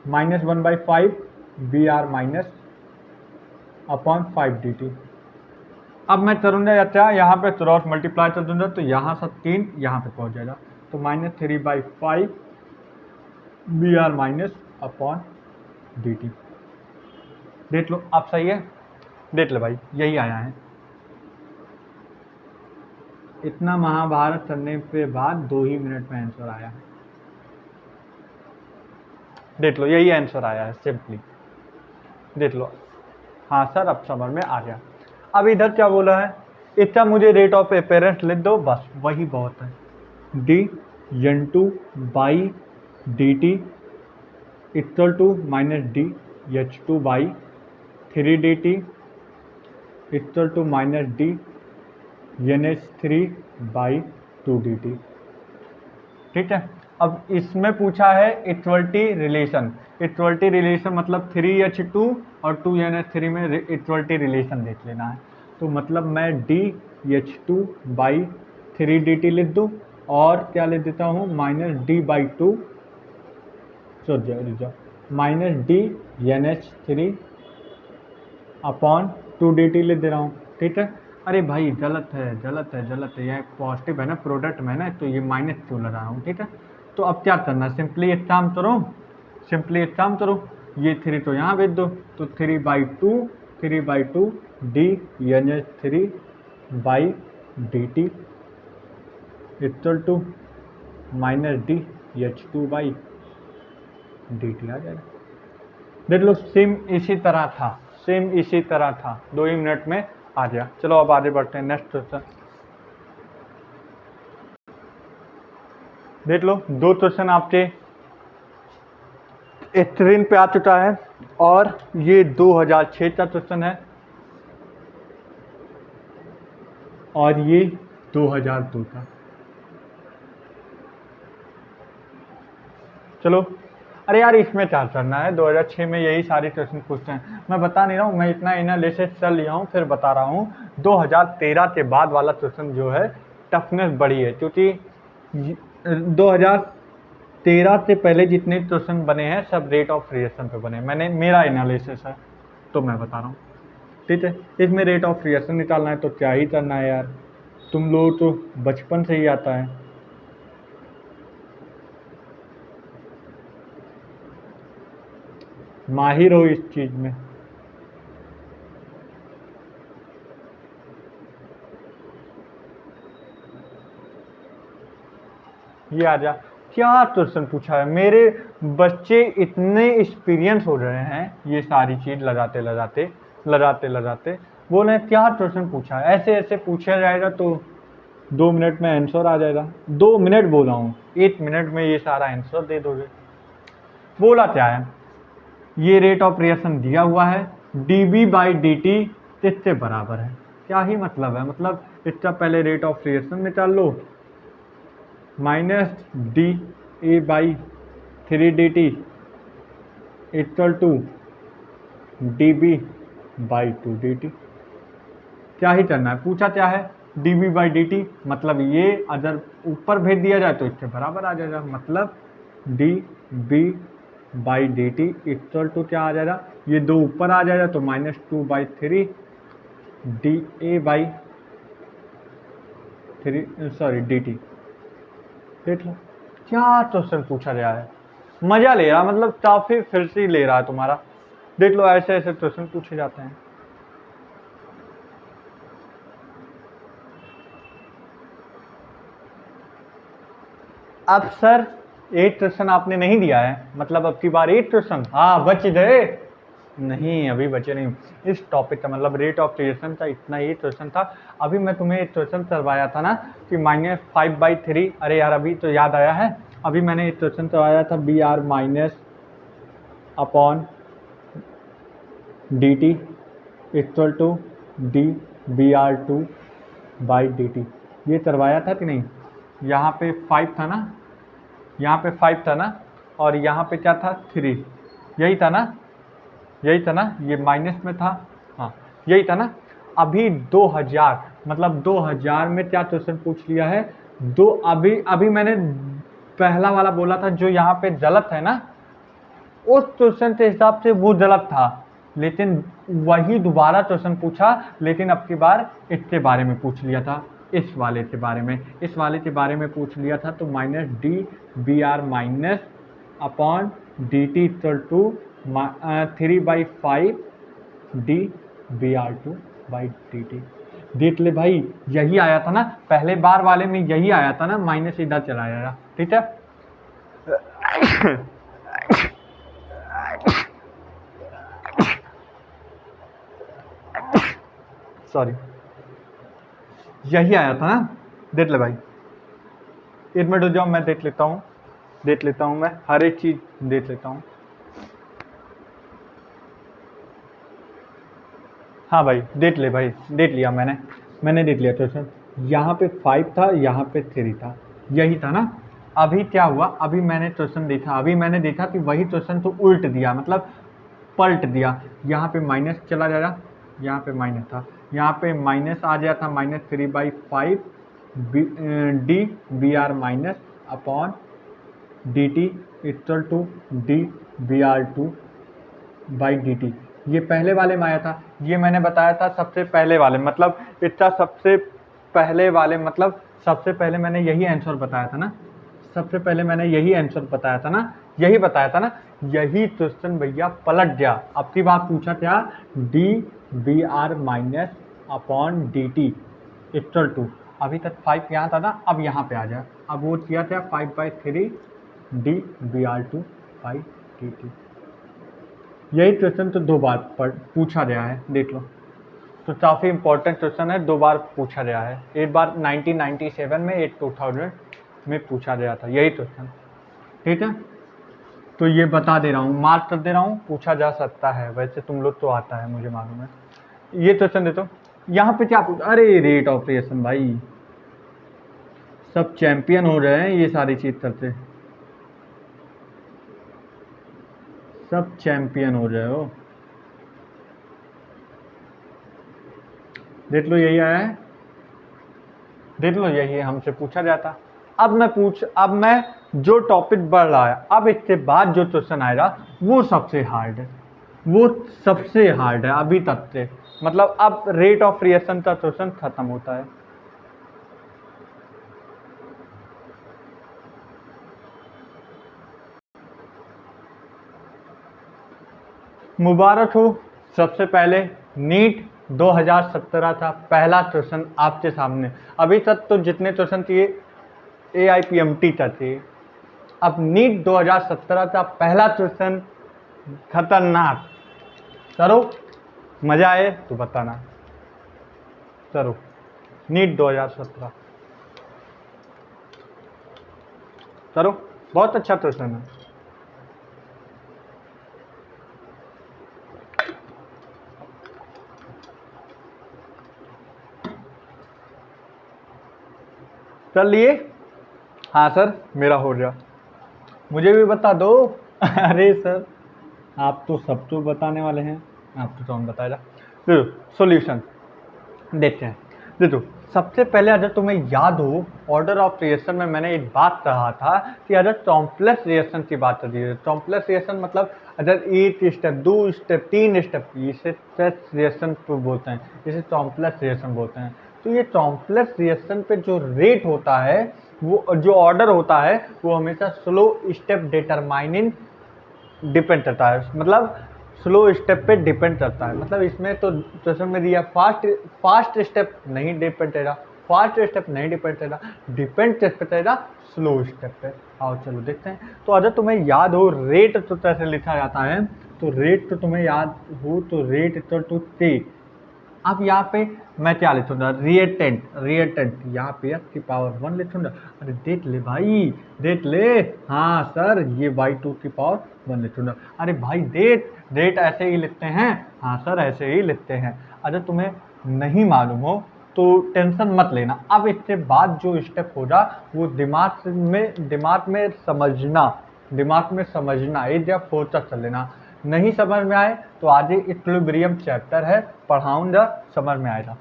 -1/5 B R minus upon 5 dt। अब मैं करूँगा या क्या, यहाँ पे क्रॉस मल्टीप्लाई कर दूंगा तो यहाँ से 3 यहाँ पे पहुँच जाएगा, तो -3/5 B R minus upon d t. देख लो अब सही है, देख लो भाई यही आया है। इतना महाभारत करने के बाद 2 ही मिनट में आंसर आया है। देख लो यही आंसर आया है सिंपली, देख लो। हाँ सर अब समझ में आ गया। अब इधर क्या बोला है, इतना मुझे रेट ऑफ अपेरेंस लिख दो, बस वही बहुत है। D N two by d t equal to minus d H two by 3 d t equal to minus d N H 3 by 2 d t. ठीक है, अब इसमें पूछा है इक्वलिटी रिलेशन, इक्वलिटी रिलेशन मतलब 3H2 और 2NH3 में इक्वलिटी रिलेशन देख लेना है। तो मतलब मैं DH2 बाई 3DT लिख दूँ और क्या लिख देता हूँ -D/2 minus DNH3 upon 2DT लिख दे रहा हूँ। ठीक है, अरे भाई गलत है, यह पॉजिटिव है ना, प्रोडक्ट में ना, तो ये माइनस क्यों लगा रहा हूँ। ठीक है, तो अब क्या करना, सिंपली एक काम करो, ये 3 तो यहाँ भेज दो, तो 3/2 DNH3 by d t equal to minus DH2 by d t आ जाएगा। देख लो सेम इसी तरह था, 2 ही मिनट में आ गया। चलो अब आगे बढ़ते हैं, नेक्स्ट क्वेश्चन देख लो। 2 क्वेश्चन आपके स्क्रीन पे आ चुका है और ये 2006 का क्वेश्चन है और ये 2002 का। चलो, अरे यार इसमें क्या करना है, 2006 में यही सारे क्वेश्चन पूछते हैं। मैं बता नहीं रहा हूँ, मैं इतना एनालिसिस चल लिया हूँ, फिर बता रहा हूँ। 2013 के बाद वाला क्वेश्चन जो है टफनेस बढ़ी है, क्योंकि 2013 से पहले जितने क्वेश्चन बने हैं सब रेट ऑफ रिएक्शन पे बने, मेरा एनालिसिस है तो मैं बता रहा हूँ। ठीक है, इसमें रेट ऑफ रिएक्शन निकालना है तो क्या ही करना है यार, तुम लोग तो बचपन से ही आता है। माहिर हो इस चीज में। ये आ जा, क्या क्वेश्चन पूछा है, मेरे बच्चे इतने एक्सपीरियंस हो रहे हैं ये सारी चीज लगाते लगाते बोल रहे हैं क्या क्वेश्चन पूछा है। ऐसे पूछा जाएगा तो 2 मिनट में आंसर आ जाएगा। 2 मिनट बोला हूँ, 1 मिनट में ये सारा आंसर दे दोगे। बोला क्या है, ये रेट ऑफ रिएक्शन दिया हुआ है, dB/dt किससे बराबर है। क्या ही मतलब है, मतलब इसका पहले रेट ऑफ रिएक्शन निकाल लो, -DA/3 dt equal to d B by two d t. क्या ही करना है, पूछा क्या है, d B by d t, मतलब ये अगर ऊपर भेज दिया जाए तो इसके बराबर आ जाएगा, मतलब d B by d t equal to क्या आ जाएगा, ये दो ऊपर आ जाएगा तो -2/3 D A by 3 sorry D t. देख लो क्या क्वेश्चन पूछा गया है, मजा ले रहा, मतलब काफी फिर से ले रहा है तुम्हारा। देख लो ऐसे ऐसे क्वेश्चन पूछे जाते हैं। अब सर 8 क्वेश्चन आपने नहीं दिया है, मतलब अब की बार 8 क्वेश्चन, हाँ बच गए, नहीं अभी बचे नहीं। इस टॉपिक का मतलब रेट ऑफ क्रिएशन का इतना ही क्वेश्चन था। अभी मैं तुम्हें एक क्वेश्चन करवाया था ना कि -5/3, अरे यार अभी तो याद आया है, अभी मैंने एक क्वेश्चन करवाया था B R minus upon d t equal to d B R two by d t, ये करवाया था कि नहीं। यहाँ पे 5 था ना, यहाँ पे 5 था ना, और यहाँ पे क्या था 3, यही था ना, यही था ना, ये माइनस में था, हाँ यही था ना। अभी 2000 मतलब 2000 में क्या क्वेश्चन पूछ लिया है, दो अभी अभी मैंने पहला वाला बोला था जो यहाँ पे गलत है ना, उस क्वेश्चन के हिसाब से वो गलत था, लेकिन वही दोबारा क्वेश्चन पूछा, लेकिन अब की बार इसके बारे में पूछ लिया था, इस वाले के बारे में, इस वाले के बारे में पूछ लिया था। तो -d(br) minus upon dt equal to 3/5 dBr2/dt। देख ले भाई, यही आया था ना पहले बार वाले में, यही आया था ना, माइनस इधर चला जाएगा, ठीक है। सॉरी, यही आया था ना, देख ले भाई, 1 मिनट हो जाओ, मैं देख लेता हूँ, देख लेता हूँ, मैं हर एक चीज देख लेता हूँ। हाँ भाई देख ले भाई, देख लिया मैंने देख लिया क्वेश्चन, यहाँ पे 5 था, यहाँ पे 3 था, यही था ना। अभी क्या हुआ, अभी मैंने क्वेश्चन देखा, अभी मैंने देखा कि वही क्वेश्चन तो उल्ट दिया, मतलब पलट दिया, यहाँ पे माइनस चला जाएगा, यहाँ पे माइनस था, यहाँ पे माइनस आ गया था, -3/5 d B R minus upon d t equal to d B R two by d t. ये पहले वाले में आया था, ये मैंने बताया था सबसे पहले वाले, मतलब इतना सबसे पहले वाले, मतलब सबसे पहले मैंने यही आंसर बताया था ना, सबसे पहले मैंने यही आंसर बताया था ना, यही बताया था ना, यही क्वेश्चन भैया पलट गया। अब की बात पूछा क्या, d B R minus upon d t equal to, अभी तक 5 यहाँ था ना, अब यहाँ पे आ जाए, अब वो किया था 5/3 d B R two by d t. यही क्वेश्चन तो 2 बार पूछा गया है, देख लो, तो काफ़ी इंपॉर्टेंट क्वेश्चन है, 2 बार पूछा गया है, एक बार 1997 में, एक 2000 में पूछा गया था यही क्वेश्चन, ठीक है। तो ये बता दे रहा हूँ, मार्क कर दे रहा हूँ, पूछा जा सकता है, वैसे तुम लोग तो आता है मुझे मालूम है। ये क्वेश्चन दे दो, यहाँ पे क्या पूछा, अरे रेट ऑफ क्रिएशन भाई, सब चैंपियन हो रहे हैं ये सारी चीज करते, सब चैंपियन हो रहे हो। देख लो यही आया है, देख लो यही हमसे पूछा जाता। अब मैं जो टॉपिक बढ़ रहा है, अब इसके बाद जो क्वेश्चन आएगा वो सबसे हार्ड है, वो सबसे हार्ड है अभी तक से, मतलब अब रेट ऑफ रिएक्शन का क्वेश्चन खत्म होता है। मुबारक हो, सबसे पहले नीट 2017 था पहला क्वेश्चन आपके सामने, अभी तक तो जितने क्वेश्चन थे AIPMT का थे, अब नीट 2017 का पहला क्वेश्चन, खतरनाक। करो, मजा आए तो बताना, करो नीट 2017 करो, बहुत अच्छा क्वेश्चन है। कर लिए, हाँ सर मेरा हो गया, मुझे भी बता दो। अरे सर आप तो सब तो बताने वाले हैं, आप तो कौन बताएगा। देखो सॉल्यूशन देखते हैं। देखो सबसे पहले अगर तुम्हें याद हो ऑर्डर ऑफ रिएक्शन में मैंने एक बात कहा था कि अगर कॉम्प्लेक्स रिएक्शन की बात होती है, कॉम्प्लेक्स रिएक्शन मतलब अगर एक स्टेप, दो स्टेप, तीन स्टेप, इसे रिएक्शन को बोलते हैं, इसे कॉम्प्लेक्स रिएक्शन बोलते हैं। तो ये कॉम्प्लेक्स रिएक्शन पे जो रेट होता है, वो जो ऑर्डर होता है, वो हमेशा स्लो स्टेप डिटरमाइनिंग डिपेंड करता है, मतलब स्लो स्टेप पे डिपेंड करता है। मतलब इसमें तो क्वेश्चन में दिया फास्ट स्टेप नहीं डिपेंड करेगा, फास्ट स्टेप नहीं डिपेंड करेगा, डिपेंड किस पे करेगा, स्लो स्टेप पे। आओ चलो देखते हैं। तो अगर तुम्हें याद हो रेट तो कैसे लिखा जाता है, तो रेट तो तुम्हें याद हो तो रेट इक्वल टू टी। अब यहाँ पे मैं क्या लिखूंगा, रिएटेंट, रिएटेंट यहाँ पे x की पावर 1 लिखूंगा। अरे देख ले भाई, देख ले, हाँ सर ये y2 की पावर 1 लिखूंगा। अरे भाई देख, रेट ऐसे ही लिखते हैं, हाँ सर ऐसे ही लिखते हैं। अगर तुम्हें नहीं मालूम हो तो टेंशन मत लेना, अब इसके बाद जो स्टेप होगा वो दिमाग में समझना, दिमाग में समझना, एक जगह फोकस कर लेना। नहीं समझ में आए तो आगे इक्विलिब्रियम चैप्टर है, पढ़ाऊंगा, समझ में आएगा।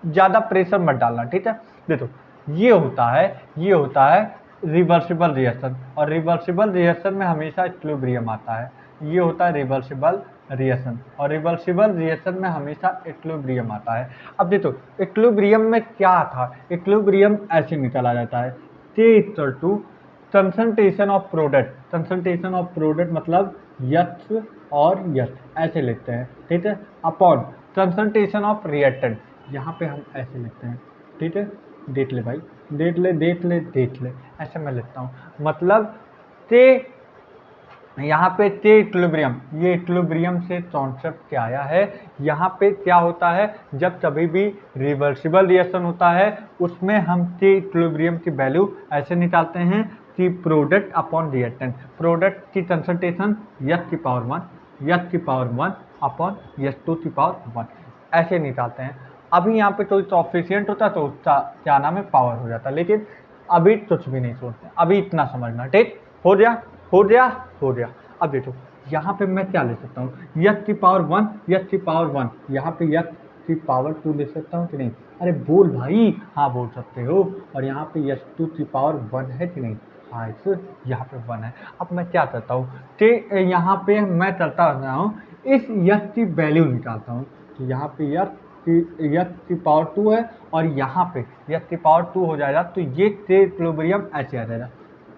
ज़्यादा प्रेशर मत डालना, ठीक है। देखो ये होता है, ये होता है रिवर्सिबल रिएक्शन, और रिवर्सिबल रिएक्शन में हमेशा इक्विलिब्रियम आता है। ये होता है रिवर्सिबल रिएक्शन, और रिवर्सिबल रिएक्शन में हमेशा इक्विलिब्रियम आता है। अब देखो इक्विलिब्रियम में क्या था, इक्विलिब्रियम ऐसे निकला जाता है, K equal to concentration of product, concentration of product मतलब यथ और यथ ऐसे लिखते हैं, ठीक है, अपॉन कंसंट्रेशन ऑफ रिएक्टेंट, यहाँ पे हम ऐसे लिखते हैं, ठीक है। देख ले भाई, देख ले देख ले देख ले, ऐसे मैं लिखता हूँ। मतलब ते यहाँ पे ते इक्विलिब्रियम, ये इक्विलिब्रियम से कॉन्सेप्ट क्या आया है। यहाँ पे क्या होता है, जब कभी भी रिवर्सिबल रिएक्शन होता है उसमें हम ते इक्विलिब्रियम की वैल्यू ऐसे निकालते हैं कि प्रोडक्ट अपॉन रिएक्टेंट, प्रोडक्ट की कंसंट्रेशन यस की पावर 1, यस की पावर 1 अपॉन यस 2 की पावर 1, ऐसे निकालते हैं। अभी यहाँ पे तो ऑफिशियंट होता तो उसका क्या नाम है, पावर हो जाता, लेकिन अभी कुछ भी नहीं सोचते, अभी इतना समझना, ठीक हो गया, हो गया, हो गया। अब देखो यहाँ पे मैं क्या ले सकता हूँ, यस की पावर 1, यस की पावर 1, यहाँ पे यस की पावर 2 ले सकता हूँ कि नहीं, अरे बोल भाई, हाँ बोल सकते हो। और यहाँ पे यस 2 की पावर 1 है कि नहीं, हाँ सर यहाँ पे 1 है। अब मैं क्या करता हूँ कि यहाँ पे मैं करता रहा हूँ, इस यस की वैल्यू निकालता हूँ। तो यहाँ पे यस की पावर 2 है, और यहाँ पे यस की पावर 2 हो जाएगा, तो ये इक्विलिब्रियम ऐसे आ जाएगा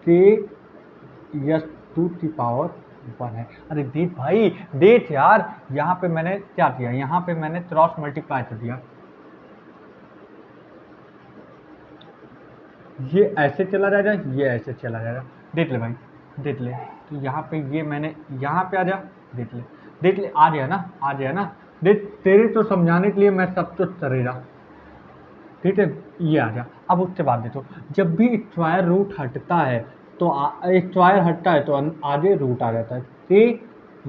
कि यस 2 की पावर 1 है। अरे देख भाई देख यार, यहाँ पे मैंने क्या किया, यहाँ पे मैंने क्रॉस मल्टीप्लाई कर दिया, ये ऐसे चला जाएगा, ये ऐसे चला जाएगा, देख ले भाई, देख ले। तो यहाँ पे ये मैंने यहाँ पे आ जा, देख ले, देख ले, आ गया ना, आ गया ना। देख तेरे तो समझाने के लिए मैं सब कुछ करेगा, ठीक है, ये आ गया। अब उसके बाद देखो, जब भी स्क्वायर रूट हटता है तो स्क्वायर हटता है तो आगे रूट आ जाता है, के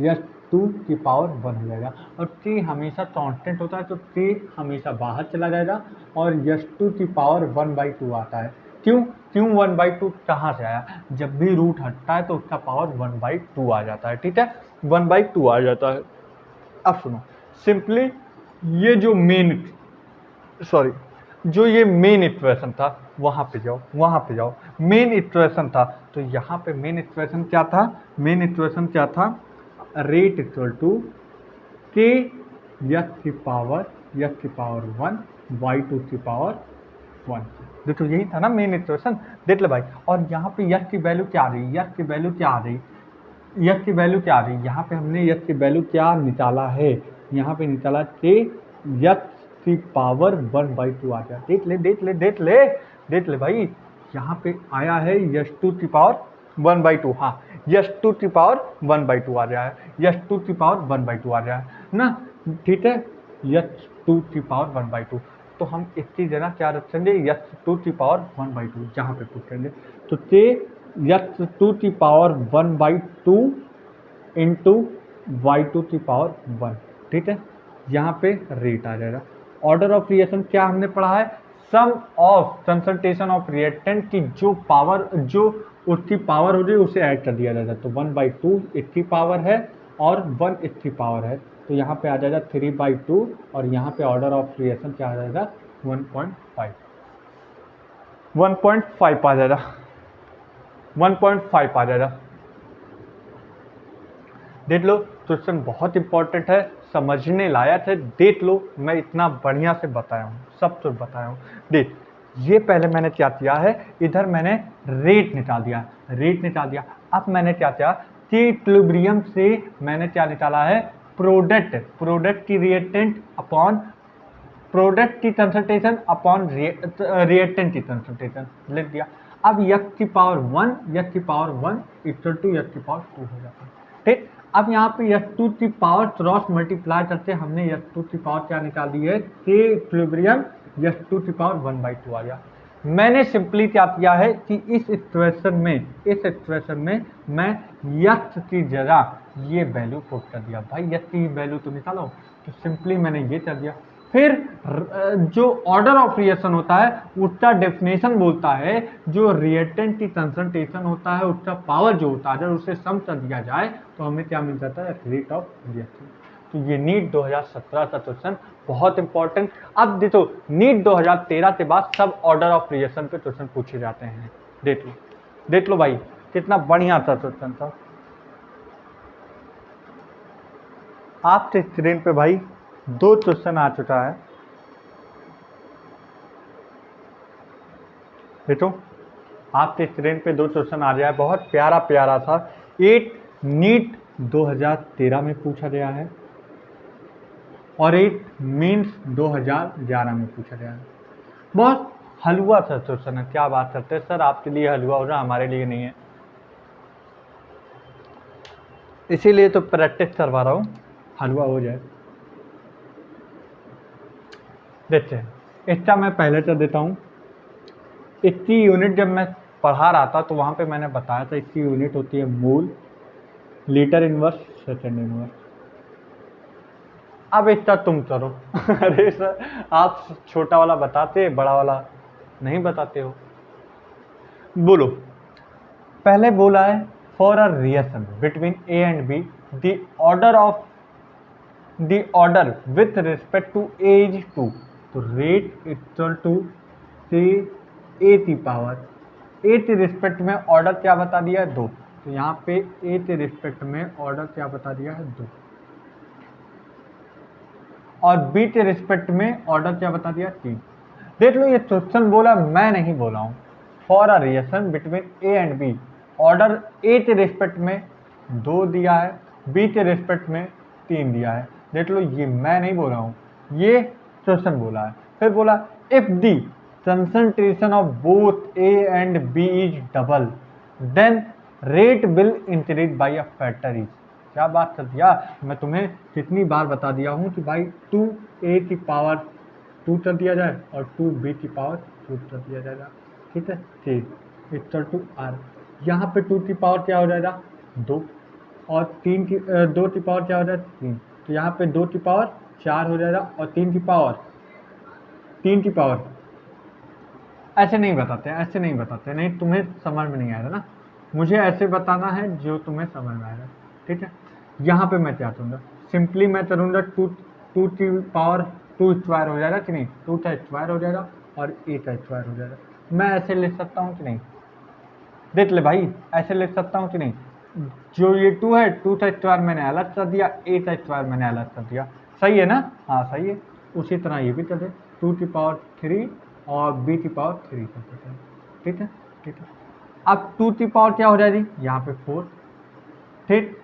यस 2 की पावर 1 हो जाएगा, और के हमेशा कांस्टेंट होता है तो के हमेशा बाहर चला जाएगा, और यस 2 की पावर 1/2 आता है। क्यों क्यों 1/2 कहाँ से आया, जब भी रूट हटता है तो उसका पावर 1/2 आ जाता है, ठीक है, 1/2 आ जाता है। अब सुनो सिंपली, ये जो मेन, सॉरी, जो ये मेन इक्वेशन था, वहाँ पे जाओ, वहाँ पे जाओ, मेन इक्वेशन था, तो यहाँ पे मेन इक्वेशन क्या था, मेन इक्वेशन क्या था, रेट इक्वल टू के यस की पावर 1 y2 की पावर 1। देखो यही था ना मेन इक्वेशन, देख ले भाई। और यहाँ पे यस की वैल्यू क्या आ रही, यस की वैल्यू क्या आ रही, यस की वैल्यू क्या आ रही, यहाँ पे हमने यस की वैल्यू क्या निकाला है, यहाँ पे निकाला के यस की पावर 1/2 आ गया, देख ले देख ले देख ले देख ले भाई, यहाँ पे आया है यस 2 की पावर 1/2, हाँ यस 2 की पावर 1/2 आ गया है, यस 2 की पावर 1/2 आ गया है ना, ठीक है, यस 2 की पावर 1/2। तो हम इसकी जगह क्या रखेंगे, यस 2 की पावर 1/2 जहाँ पे पूछेंगे, तो के यस 2 की पावर 1/2 इंटू y2 की पावर 1, ठीक है, यहाँ पे रेट आ जाएगा। ऑर्डर ऑफ रिएक्शन क्या हमने पढ़ा है, सम ऑफ कंसंट्रेशन ऑफ रिएक्टेंट की जो पावर, जो उसकी पावर हो जाए उसे ऐड कर दिया जाएगा। तो 1/2 इसकी पावर है और 1 इसकी पावर है, तो यहाँ पे आ जाएगा 3/2 और यहाँ पे ऑर्डर ऑफ क्रिएशन क्या आ जाएगा 1.5 आ जाएगा 1.5 आ जाएगा। देख लो क्वेश्चन बहुत इंपॉर्टेंट है, समझने लायक है। देख लो मैं इतना बढ़िया से बताया हूँ, सब कुछ बताया हूँ। देख ये पहले मैंने क्या किया है, इधर मैंने रेट निकाल दिया, अब मैंने क्या किया कि इक्विलिब्रियम से मैंने क्या निकाला है, प्रोडक्ट की रिएक्टेंट अपॉन प्रोडक्ट की कंसंट्रेशन अपॉन रिएक्टेंट की कंसंट्रेशन लिख दिया। अब यक्स की पावर 1 इक्वल टू यक्स की पावर 2 हो जाता है। ठीक, अब यहाँ पे यक्स की पावर क्रॉस मल्टीप्लाई करते हमने यक्स की पावर क्या निकाल दी है, के इक्विलिब्रियम यक्स की पावर 1/2 आ गया। मैंने सिंपली क्या किया है कि इस एक्सप्रेशन में मैं यक्स की जगह ये वैल्यू पुट कर दिया। भाई यक्स की वैल्यू तो निकालो, तो सिंपली मैंने ये कर दिया। फिर जो ऑर्डर ऑफ रिएक्शन होता है उसका डेफिनेशन बोलता है, जो रिएक्टेंट की कंसंट्रेशन होता है उसका पावर जो होता है, अगर उसे सम कर दिया जाए तो हमें क्या मिल जाता है, रेट ऑफ रिएक्शन। तो ये नीट 2017 का क्वेश्चन बहुत इंपॉर्टेंट। अब देखो नीट 2013 के बाद सब ऑर्डर ऑफ रिएक्शन पे क्वेश्चन पूछे जाते हैं। देख लो भाई कितना बढ़िया था क्वेश्चन था। आपके स्क्रीन पे भाई 2 क्वेश्चन आ चुका है, देखो आपके स्क्रीन पे 2 क्वेश्चन आ गया है, बहुत प्यारा था। एक नीट 2013 में पूछा गया है और एक मीन्स 2011 में पूछा गया है। बहुत हलवा सा क्वेश्चन है, क्या बात करते हैं सर, आपके लिए हलवा हो रहा, हमारे लिए नहीं है, इसीलिए तो प्रैक्टिस करवा रहा हूँ, हलवा हो जाए। देखते हैं, इसका मैं पहले कर देता हूँ। इसकी यूनिट जब मैं पढ़ा रहा था तो वहाँ पे मैंने बताया था इसकी यूनिट होती है मोल, लीटर इनवर्स, सेकेंड इनवर्स। अब इसका तुम करो अरे सर आप छोटा वाला बताते, बड़ा वाला नहीं बताते हो। बोलो, पहले बोला है for a reaction between A and B the order with respect to A is 2, तो rate equal to C A की पावर, ए के रिस्पेक्ट में ऑर्डर क्या बता दिया है 2, तो यहाँ पे ए के रिस्पेक्ट में ऑर्डर क्या बता दिया है 2, और बी के रिस्पेक्ट में ऑर्डर क्या बता दिया 3। देख लो ये क्वेश्चन बोला, मैं नहीं बोला हूँ। For a reaction between A and B, order A के रिस्पेक्ट में 2 दिया है, बी के रिस्पेक्ट में 3 दिया है। देख लो ये मैं नहीं बोला हूँ, ये क्वेश्चन बोला है। फिर बोला if the concentration of both A and B is double then rate will increase by a factor is. क्या बात कर दिया, मैं तुम्हें कितनी बार बता दिया हूँ कि भाई 2a की पावर 2 कर दिया जाए और 2b की पावर 2 कर दिया जाएगा। ठीक है, ठीक इक्वल टू आर। यहाँ पे 2 की पावर क्या हो जाएगा 2 और 2 की पावर क्या हो जाएगा 3, तो यहाँ पे 2 की पावर 4 हो जाएगा और 3 की पावर ऐसे नहीं बताते, नहीं तुम्हें समझ में नहीं आएगा ना, मुझे ऐसे बताना है जो तुम्हें समझ में आएगा। ठीक है, यहाँ पे मैं क्या करूँगा, सिंपली मैं करूँगा 2 की पावर 2 स्क्वायर हो जाएगा कि नहीं, 2 का स्क्वायर हो जाएगा और ए का स्क्वायर हो जाएगा। मैं ऐसे लिख सकता हूँ कि नहीं, देख ले भाई ऐसे लिख सकता हूँ कि नहीं, जो ये 2 है 2 का स्क्वायर मैंने अलग कर दिया, ए का स्क्वायर मैंने अलग कर दिया, सही है ना, हाँ सही है। उसी तरह ये भी कर दे 2 की पावर 3 और बी की पावर 3 कर देते हैं। ठीक है, अब 2 की पावर क्या हो जाएगी यहाँ पे 4, ठीक,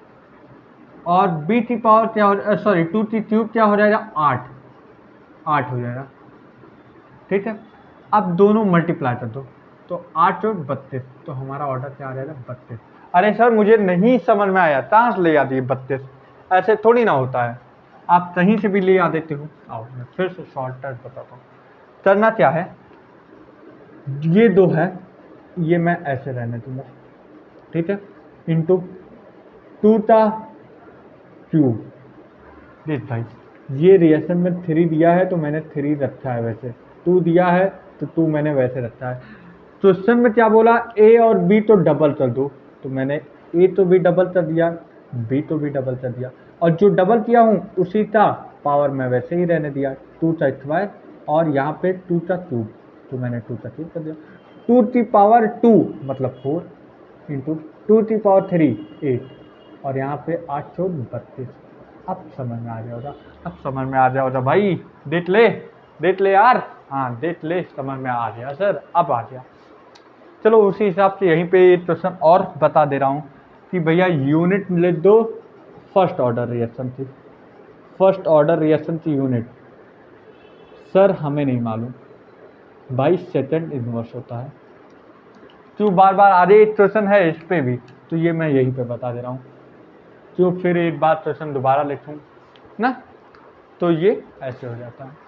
और बी की पावर क्या हो, सॉरी 2 की क्यूब क्या हो जाएगा 8 हो जाएगा। ठीक है, अब दोनों मल्टीप्लाई कर दो, तो 8 और 32, तो हमारा ऑर्डर क्या आ जाएगा 32। अरे सर मुझे नहीं समझ में आया, कहाँ से ले आती है 32, ऐसे थोड़ी ना होता है, आप कहीं से भी ले आ देते हो। आओ मैं फिर से शॉर्टकट बताता हूँ, करना क्या है, ये 2 है, ये मैं ऐसे रहने दूंगा, ठीक है, इंटू 2 का क्यूब। देख भाई ये रिएक्शन में 3 दिया है तो मैंने 3 रखा है, वैसे 2 दिया है तो 2 मैंने वैसे रखा है। क्वेश्चन में क्या बोला, ए और बी तो डबल कर दो, तो मैंने ए तो भी डबल कर दिया, बी तो भी डबल कर दिया, और जो डबल किया हूँ उसी का पावर में वैसे ही रहने दिया, 2 का स्क्वायर और यहाँ पे 2 का क्यूब, तो मैंने 2 का क्यूब कर दिया। 2 की पावर 2 मतलब 4 इंटू 2 की पावर 3 8 और यहाँ पे 8 4 32। अब समझ में आ गया होगा, अब समझ में आ गया होगा भाई, देख ले यार, हाँ देख ले, समझ में आ गया सर, अब आ गया। चलो उसी हिसाब से यहीं पे एक क्वेश्चन और बता दे रहा हूँ कि भैया यूनिट लिख दो फर्स्ट ऑर्डर रिएक्शन की, फर्स्ट ऑर्डर रिएक्शन की यूनिट। सर हमें नहीं मालूम भाई, सेकंड इनवर्स होता है। क्यों बार बार आगे एक क्वेश्चन है इस पे भी, तो ये मैं यहीं पे बता दे रहा हूँ, क्यों फिर एक बार क्वेश्चन दोबारा लिखूँ ना, तो ये ऐसे हो जाता है।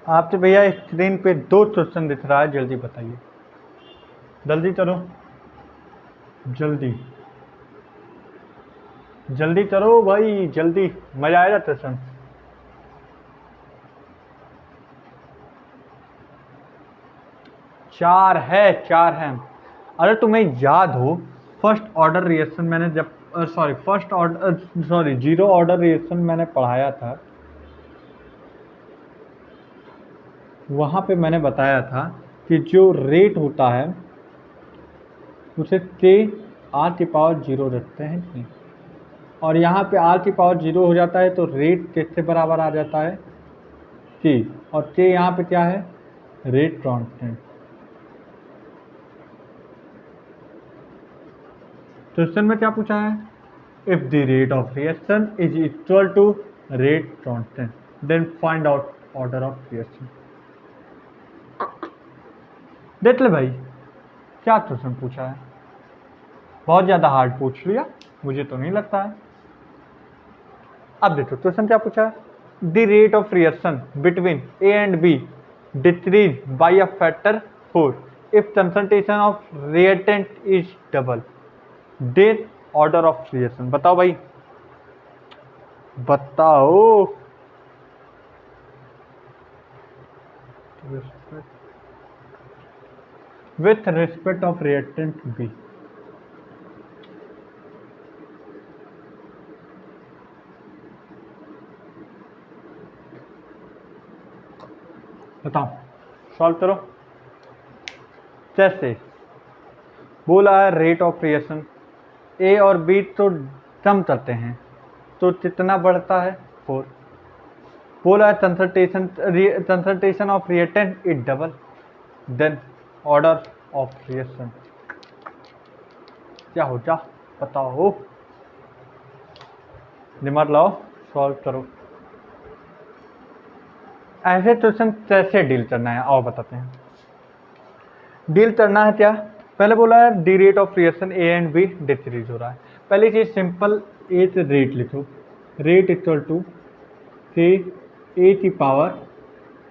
आपसे भैया स्क्रीन पे 2 क्वेश्चन दिख रहा है, जल्दी बताइए, जल्दी करो, जल्दी जल्दी करो भाई, जल्दी, मजा आएगा क्वेश्चन। चार है। अरे तुम्हें याद हो फर्स्ट ऑर्डर रिएक्शन मैंने जब जीरो ऑर्डर रिएक्शन मैंने पढ़ाया था, वहाँ पे मैंने बताया था कि जो रेट होता है उसे के आर की पावर 0 रखते हैं नहीं, और यहाँ पे आर की पावर 0 हो जाता है तो रेट किससे बराबर आ जाता है, के, और के यहाँ पे क्या है, रेट कांस्टेंट। क्वेश्चन में क्या पूछा है, if the rate of reaction is equal to rate constant then find out order of reaction. देख ले भाई, क्या क्वेश्चन पूछा है, बहुत ज्यादा हार्ड पूछ लिया, मुझे तो नहीं लगता है। अब देखो क्वेश्चन क्या पूछा है, the rate of reaction between A and B decrease by a factor 4 if concentration of reactant is double, that order of reaction. बताओ भाई, बताओ। With respect of reactant B, बताओ, सॉल्व करो। जैसे बोला है रेट ऑफ रिएक्शन, ए और B तो कम करते हैं तो कितना बढ़ता है, 4। बोला है concentration of reactant is double, then order of reaction क्या हो, क्या बताओ, दिमाग लाओ, सॉल्व करो। ऐसे क्वेश्चन कैसे डील करना है और बताते हैं। डील करना है क्या, पहले बोला है D rate of reaction A and B decrease हो रहा है, पहली चीज सिंपल ए से रेट लिखो, रेट इक्वल टू के ए की पावर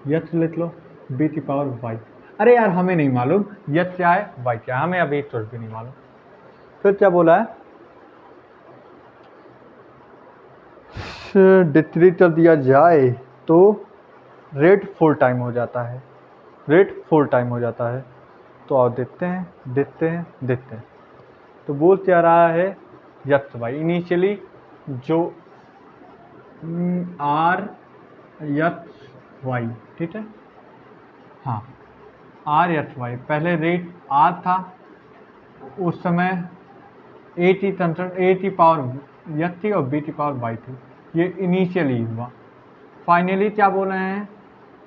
यच लिख लो, बी की पावर वाई। अरे यार हमें नहीं मालूम यच क्या है, वाई क्या है, हमें अभी कुछ भी नहीं मालूम। फिर क्या बोला है, डिक्रीज कर दिया जाए तो रेट फुल टाइम हो जाता है, रेट फुल टाइम हो जाता है। तो आप देखते हैं तो बोल क्या रहा है, यस वाई इनिशियली जो आर यस वाई, ठीक है, हाँ आर यस वाई, पहले रेट आर था, उस समय ए की पावर यस थी और बी की पावर वाई थी, ये इनिशियली हुआ। फाइनली क्या बोल रहे हैं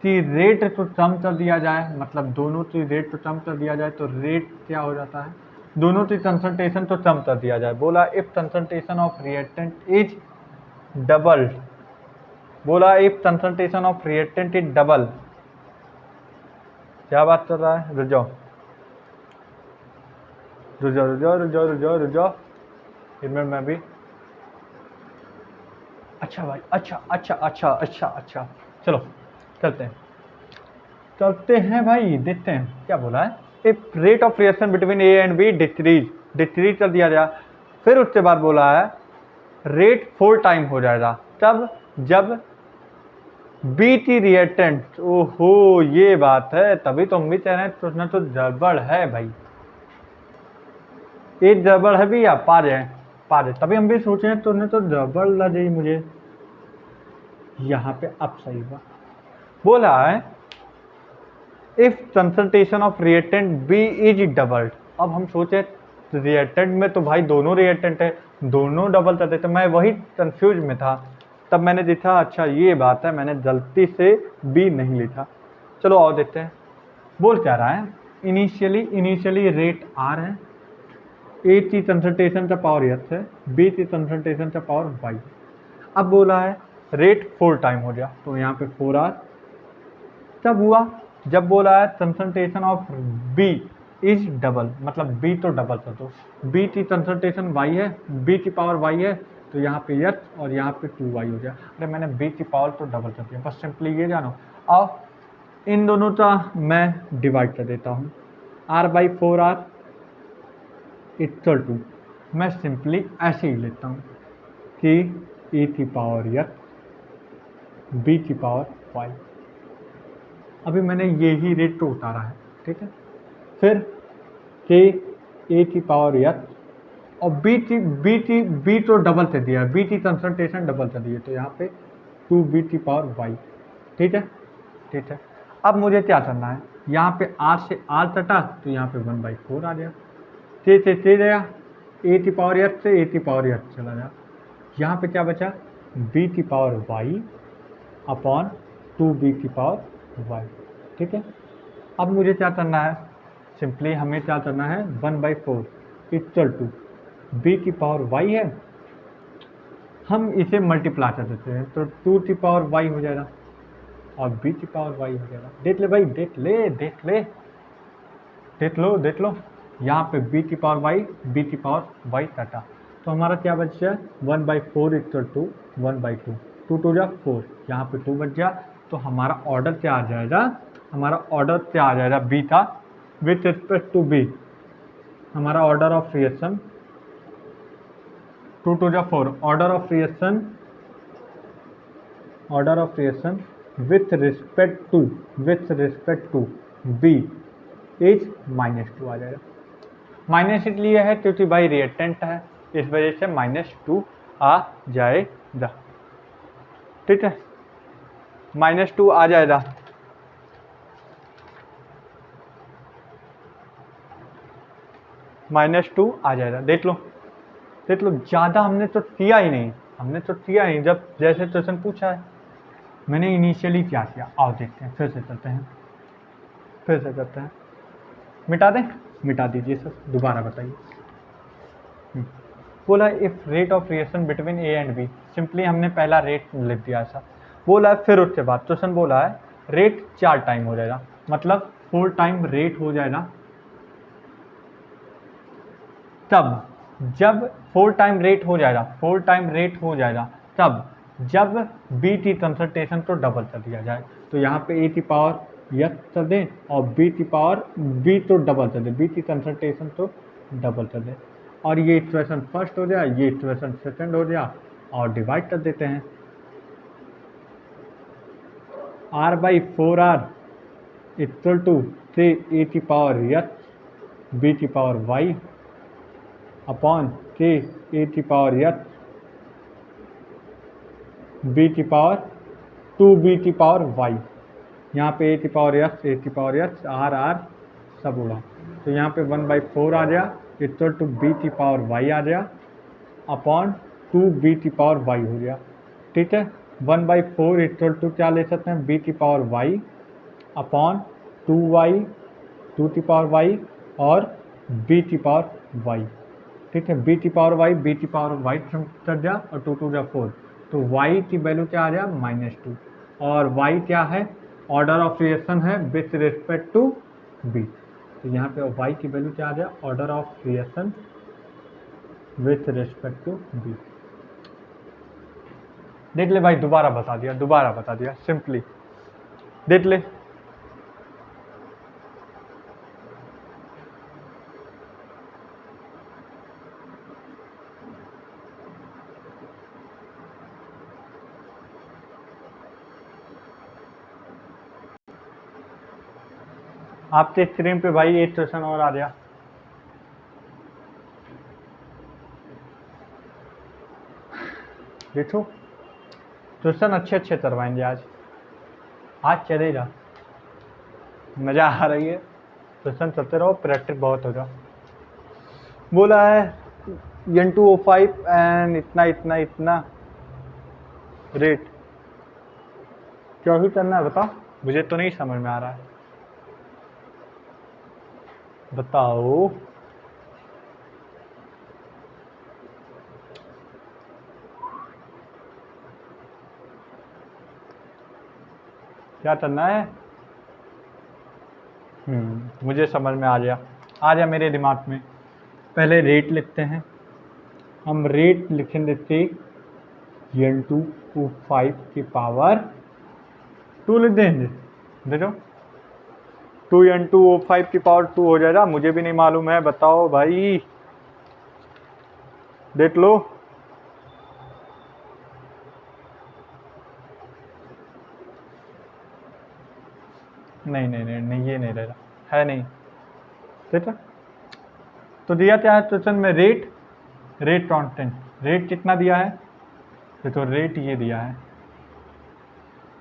कि रेट तो कम कर दिया जाए, मतलब दोनों की रेट तो कम कर दिया जाए, तो रेट क्या हो जाता है, दोनों की कंसंट्रेशन तो कम कर दिया जाए। बोला if concentration of reactant is double, बोला if concentration of reactant is double, क्या बात कर रहा है, रुक जाओ, इनमें मैं भी, अच्छा भाई, अच्छा, चलो चलते हैं भाई, देखते हैं क्या बोला है। If rate of reaction between A and B decrease कर दिया जाए, फिर उसके बाद बोला है रेट फुल टाइम हो जाएगा, तब जब बीटी रिएक्टेंट, ओहो ये बात है, तभी तो हम भी कह रहे हैं कुछ ना कुछ गड़बड़ है भाई। एक गड़बड़ है भी, आप पा जाए पा जाए, तभी हम भी सोचे हैं तो तो गड़बड़ लग रही मुझे। यहाँ पे अब सही हुआ। बोला है if concentration of reactant B is doubled. अब हम सोचे रिएक्टेंट में तो भाई दोनों रिएक्टेंट है, दोनों डबल करते, तो मैं वही कंफ्यूज में था। तब मैंने देखा अच्छा ये बात है, मैंने गलती से बी नहीं लिखा। चलो और देखते हैं बोल क्या रहा है। इनिशियली रेट आर है, ए की कंसंट्रेशन का पावर एस है, बी की कंसंट्रेशन का पावर वाई। अब बोला है रेट 4 टाइम हो गया, तो यहाँ पे 4 आर। तब हुआ जब बोला है concentration of B is double, मतलब बी तो डबल कर दो। बी की कंसंट्रेशन वाई है, बी की पावर वाई है, तो यहाँ पे एच और यहाँ पे 2y हो गया। अरे मैंने बी की पावर तो डबल कर दिया, बस सिंपली ये जानो। अब इन दोनों का मैं डिवाइड कर देता हूँ, r by 4r equal to, मैं सिंपली ऐसे ही लेता हूँ कि e की पावर एच बी की पावर वाई। अभी मैंने ये ही रेट तो उतारा है, ठीक है। फिर के ए की पावर एच और बी तो डबल से दिया है, बी की कंसंट्रेशन डबल से दी है, तो यहाँ पे 2b की पावर वाई, ठीक है ठीक है। अब मुझे क्या करना है, यहाँ पे r से r कटा तो यहाँ पे 1/4 आ गया, से गया, ए की पावर एच से ए की पावर एच चला गया। यहाँ पे क्या बचा, b की पावर वाई अपॉन 2b की पावर वाई, ठीक है। अब मुझे क्या करना है, सिंपली हमें क्या करना है 1/4 इक्वल टू बी की पावर वाई है, हम इसे मल्टीप्लाई कर देते हैं तो 2 की पावर वाई हो जाएगा और बी की पावर वाई हो जाएगा। देख ले भाई, देख लो, यहाँ पे बी की पावर वाई, बी की पावर वाई काटा, तो हमारा क्या बच गया 1/4 इक्वल टू 1/2, 2 टू जा 4, यहाँ पे 2 बच गया। तो हमारा ऑर्डर क्या आ जाएगा, बी था विथ रिस्पेक्ट टू बी, हमारा ऑर्डर ऑफ रिएक्शन 2 टू जा 4, order of reaction with respect to B is -2 आ जाएगा। माइनस इसलिए है क्योंकि भाई रिएक्टेंट है, इस वजह से -2 आ जाएगा, ठीक है, -2 आ जाएगा। -2 आ जाएगा, देख लो ज़्यादा हमने तो किया ही नहीं, जब जैसे क्वेश्चन पूछा है मैंने इनिशियली क्या किया। आओ देखते हैं, फिर से करते हैं, मिटा दें, मिटा दीजिए सर, दोबारा बताइए। बोला if rate of reaction between A and B, simply हमने पहला रेट लिख दिया था। बोला फिर उसके बाद क्वेश्चन बोला है रेट 4 टाइम हो जाएगा, मतलब 4 टाइम रेट हो जाएगा, तब जब 4 टाइम रेट हो जाएगा तब जब बी की कंसंट्रेशन को डबल कर दिया जाए, तो यहाँ पे ए की पावर यस कर दें और बी की पावर बी तो डबल कर दें, बी की कंसंट्रेशन तो डबल कर दें, और ये इक्वेशन फर्स्ट हो जाए, ये इक्वेशन सेकंड हो जाए, और डिवाइड कर देते हैं। r/4r इक्वल टू 3 ए की पावर यस बी की पावर वाई अपॉन के ए की पावर एच बी की पावर 2b की पावर वाई, यहाँ पे ए की पावर एच आर सब उड़ा, तो यहाँ पे 1/4 आ गया इक्वल टू बी की पावर वाई आ गया अपॉन 2b की पावर वाई हो गया, ठीक है। 1/4 इक्वल टू क्या ले सकते हैं, बी की पावर वाई अपॉन 2y 2 की पावर वाई और बी की पावर वाई, ठीक है। बी की पावर वाई कर दिया और 2 टू जा 4, तो y की वैल्यू क्या आ गया -2, और y क्या है, ऑर्डर ऑफ रिएक्शन है विथ रिस्पेक्ट टू b, तो यहाँ पे y की वैल्यू क्या आ गया, order of reaction with respect to b। देख ले भाई, दोबारा बता दिया सिंपली, देख ले। आपके स्क्रीन पे भाई एक क्वेश्चन और आ गया। देखो क्वेश्चन अच्छे अच्छे करवाएंगे आज चलेगा, मज़ा आ रही है। क्वेश्चन करते रहो, प्रैक्टिस बहुत होगा। बोला है N2O5 एंड इतना इतना इतना रेट, क्या ही करना है बताओ, मुझे तो नहीं समझ में आ रहा है, बताओ। क्या करना है? मुझे समझ में आ गया मेरे दिमाग में। पहले रेट लिखते हैं, हम रेट लिखेंगे N2O5 की पावर 2 लिख देंगे। देखो 2 N2O5 की पावर 2 हो जाएगा, मुझे भी नहीं मालूम है, बताओ भाई, देख लो। नहीं नहीं नहीं नहीं, ये नहीं रहेगा, है नहीं, ठीक है। तो दिया क्या है क्वेश्चन में? रेट कांस्टेंट, रेट कितना दिया है? देखो रेट ये दिया है,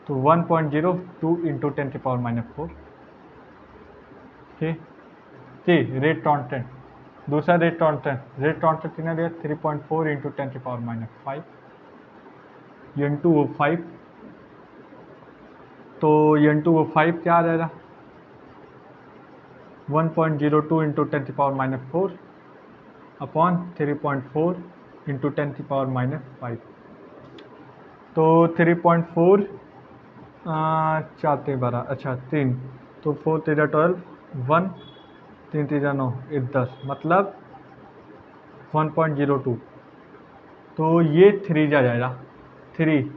तो 1.02 इंटू 10⁻⁴, ठीक ठीक। रेट कांस्टेंट, दूसरा रेट कांस्टेंट कितना दिया? 3.4 इंटू 10⁻⁵ N2O5, तो N2O5 क्या आ जाएगा? 1.02 इंटू 10⁻⁴ अपॉन 3.4 इंटू 10⁻⁵। तो 3.4 4 12, अच्छा 3, तो 4 3 12, 1 3 3 9 1 10, मतलब 1.02। तो ये 3 जा जाएगा, 3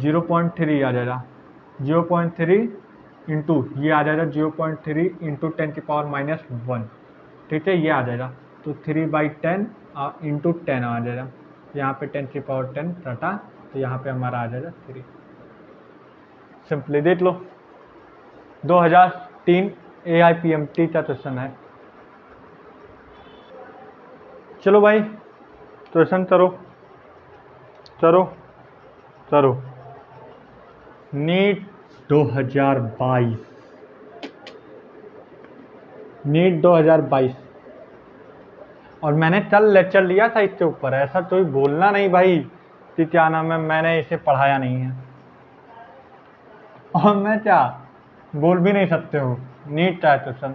0.3 आ जाएगा, 0.3 इंटू ये आ जाएगा 0.3 इंटू 10⁻⁻1, ठीक है, ये आ जाएगा। तो 3/10 इंटू 10 आ जाएगा, यहाँ पे 10⁻10 घटा, तो यहाँ पे हमारा आ जाएगा 3। सिंपली देख लो, 2003 AIPMT का क्वेश्चन है। चलो भाई क्वेश्चन करो, करो करो। नीट 2022, नीट 2022, और मैंने कल लेक्चर लिया था इसके ऊपर, ऐसा कोई बोलना नहीं भाई कि क्या नाम है मैंने इसे पढ़ाया नहीं है, और मैं क्या बोल भी नहीं सकते हो। नीट का क्वेश्चन,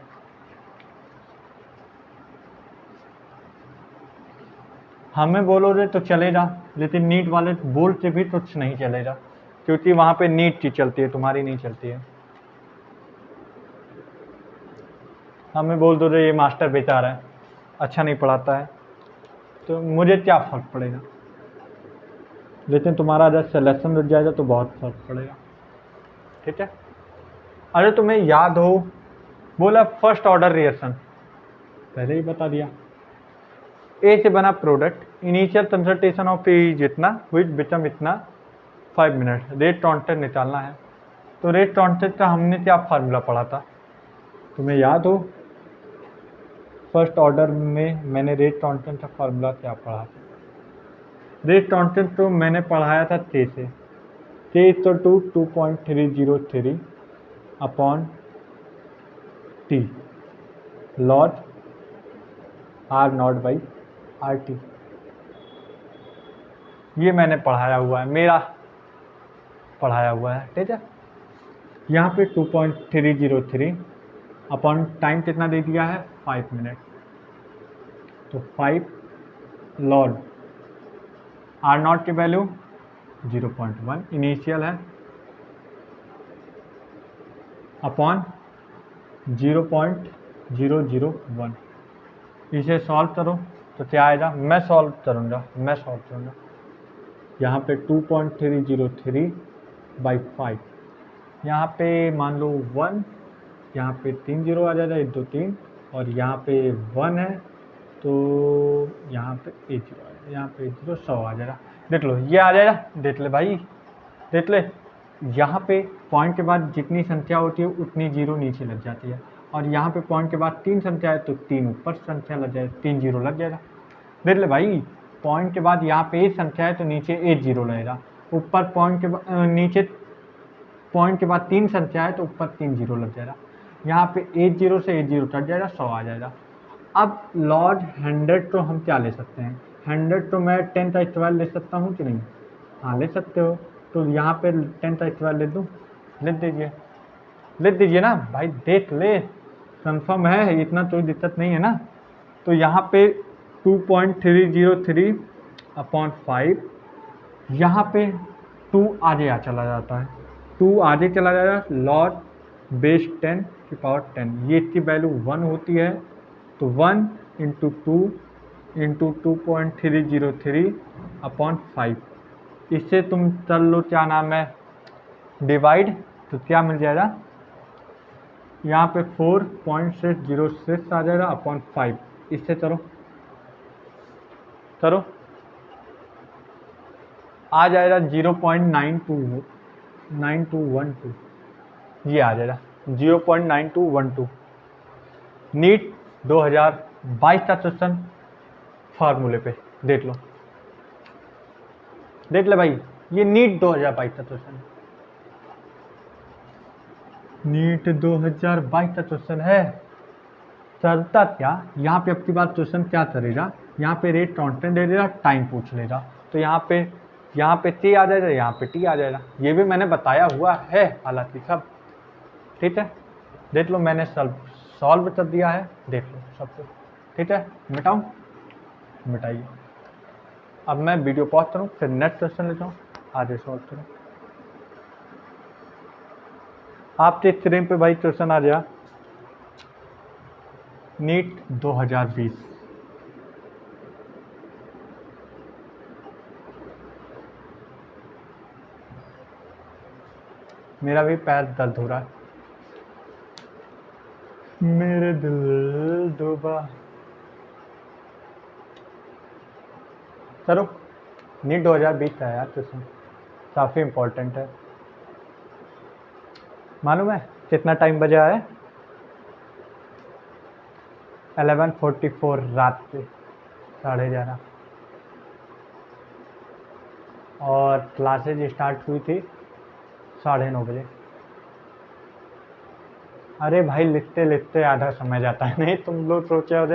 हमें बोलोगे तो चलेगा, लेकिन नीट वाले बोल के भी कुछ नहीं चलेगा, क्योंकि वहाँ पे नीट की चलती है, तुम्हारी नहीं चलती है। हमें बोल दो ये मास्टर बेचारा है, अच्छा नहीं पढ़ाता है, तो मुझे क्या फ़र्क पड़ेगा, लेकिन तुम्हारा जब सिलेक्शन रुक जाएगा तो बहुत फर्क पड़ेगा, ठीक है। अरे तुम्हें याद हो, बोला फर्स्ट ऑर्डर रिएक्शन, पहले ही बता दिया। ए से बना प्रोडक्ट, इनिशियल कंसंट्रेशन ऑफ ए जितना विच बिकम इतना 5 मिनट, रेट कांस्टेंट निकालना है। तो रेट कांस्टेंट का हमने क्या फार्मूला पढ़ा था, तुम्हें याद हो? फर्स्ट ऑर्डर में मैंने रेट कांस्टेंट का फार्मूला क्या पढ़ा था? रेट कांस्टेंट तो मैंने पढ़ाया था के से, के equal to 2.303 upon t log R naught by R t, ये मैंने पढ़ाया हुआ है, मेरा पढ़ाया हुआ है, ठीक है। यहाँ पे 2.303 अपॉन टाइम कितना दे दिया है? 5 मिनट, तो 5 लॉग आर नॉट की वैल्यू 0.1 इनिशियल है अपॉन 0.001, इसे सॉल्व करो तो क्या आएगा? मैं सॉल्व करूँगा, यहाँ पे 2.303/5, यहाँ पे मान लो 1, यहाँ पे 3 0 आ जाएगा, 1 2 3, और यहाँ पे 1 है, तो यहाँ पे 1 0 आ जाएगा, यहाँ पे 1 0 100 आ जाएगा। देख लो ये आ जाएगा, देख ले भाई, देख ले, यहाँ पे पॉइंट के बाद जितनी संख्या होती है उतनी जीरो नीचे लग जाती है, और यहाँ पे पॉइंट के बाद 3 संख्या है तो 3 ऊपर संख्या लग जाएगी, 3 जीरो लग जाएगा। देख ले भाई, पॉइंट के बाद यहाँ पे 8 संख्या है तो नीचे 8 जीरो लगेगा, ऊपर पॉइंट के नीचे पॉइंट के बाद 3 संख्या है तो ऊपर 3 जीरो लग जाएगा। यहाँ पे 8 जीरो से 8 जीरो कट जाएगा, 100 आ जाएगा। अब लॉर्ड 100 तो हम क्या ले सकते हैं, 100 तो मैं 10 का 12 ले सकता हूँ कि नहीं? हाँ ले सकते हो, तो यहाँ पे 10 का 12 ले दूँ, ले दीजिए ना भाई, देख ले कंफर्म है, इतना कोई दिक्कत नहीं है ना। तो यहाँ पे 2.303 अपॉन 5, यहाँ पे 2 आगे आ चला जाता है, 2 आगे चला जाएगा, लॉर्ड बेस 10 की पावर 10, ये इसकी वैल्यू 1 होती है, तो 1 इंटू 2 इंटू 2.303 अपॉन 5, इससे तुम कर लो क्या नाम है डिवाइड, तो क्या मिल जाएगा यहाँ पे 4.606 आ जाएगा अपॉन 5, इससे करो आ जाएगा 0.9212, ये आ जाएगा 0.9212। नीट 2022 का क्वेश्चन फार्मूले पे देख लो, देख ले भाई, ये नीट 2022 का क्वेश्चन है, नीट 2022 का क्वेश्चन है। चलता क्या, यहाँ पे अब की बात क्वेश्चन क्या करेगा, यहाँ पे रेट कांस्टेंट दे देगा, टाइम पूछ लेगा, तो यहाँ पे टी आ जाएगा, यहाँ पे टी आ जाएगा, ये भी मैंने बताया हुआ है हालांकि सब, ठीक है। देख लो मैंने सॉल्व कर दिया है, देख लो सब कुछ, ठीक है। मिटाऊँ, मिटाइए। अब मैं वीडियो पॉज करूँ, फिर नेक्स्ट क्वेश्चन लेता हूँ, आगे सॉल्व करूँ। आपके स्क्रीन पे भाई क्वेश्चन आ गया, नीट 2020, मेरा भी पैर दर्द हो रहा है, मेरे दिल डूबा। चलो नीट 2020 का है यार क्वेश्चन, काफ़ी इम्पोर्टेंट है। मालूम है कितना टाइम बजा है? 11:44 रात के 11:30, और क्लासेज स्टार्ट हुई थी 9:30 बजे। अरे भाई लिखते लिखते आधा समय जाता है, नहीं तुम लोग सोचे हो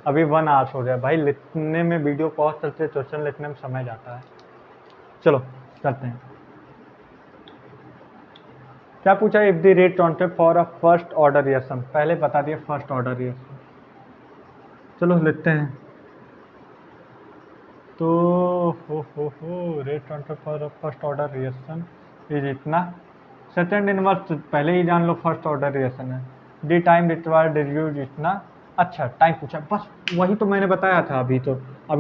अभी 1 आवर्स हो गया, भाई लिखने में वीडियो पॉज करते क्वेश्चन लिखने में समय जाता है। चलो करते हैं। क्या पूछा, if the rate constant for a first order reaction, पहले बता दिया फर्स्ट ऑर्डर रिएक्शन। चलो लिखते हैं, तो हो rate constant for a first order reaction is इतना, सेकंड इनवर्स पहले ही जान लो फर्स्ट ऑर्डर रिएक्शन है, डी टाइम रिक्वायर्ड रिड्यूस इतना। अच्छा टाइम पूछा, बस वही तो मैंने बताया था, अभी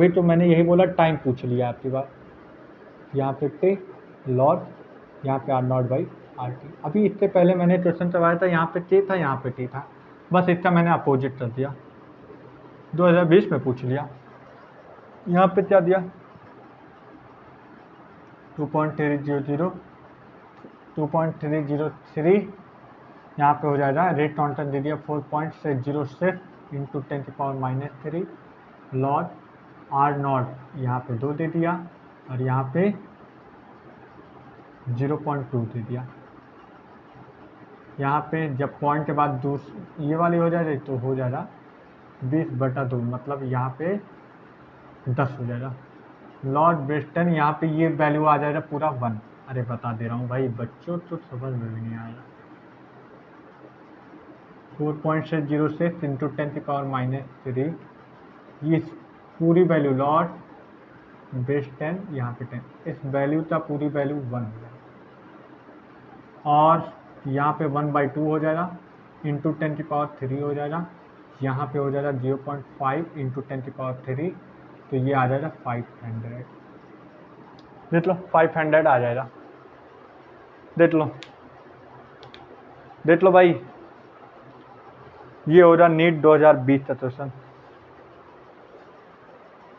तो मैंने यही बोला, टाइम पूछ लिया आपकी बात। यहाँ पे टी लॉग, यहाँ पे R naught by R t, अभी इससे पहले मैंने क्वेश्चन करवाया था, यहाँ पे टी था यहाँ पे टी था, बस इसका मैंने अपोजिट कर दिया, 2020 में पूछ लिया। यहाँ पे क्या दिया 2.303, यहाँ पे हो जाएगा रेट कांस्टेंट दे दिया 4.606 इंटू 10⁻³ लॉग आर नॉट, यहाँ पे 2 दे दिया, और यहाँ पे 0.2 दे दिया। यहाँ पे जब पॉइंट के बाद ये वाली हो जाएगी तो हो जाएगा 20/2, मतलब यहाँ पे 10 हो जाएगा। लॉर्ड बेस्टन यहाँ पे ये वैल्यू आ जाएगा पूरा 1, अरे बता दे रहा हूँ भाई, बच्चों तो समझ में भी नहीं आएगा। 4.606 इंटू 10⁻³ ये पूरी वैल्यू लॉर्ड बेस 10, यहाँ पे 10, इस वैल्यू का पूरी वैल्यू 1 हो जाएगा, और यहाँ पे 1/2 हो जाएगा इंटू 10⁻³ हो जाएगा, यहाँ पे हो जाएगा 0.5 इंटू 10⁻³, तो ये आ जाएगा 500, देख लो 500 आ जाएगा, देख लो भाई, ये हो रहा नीट 2020 का क्वेश्चन।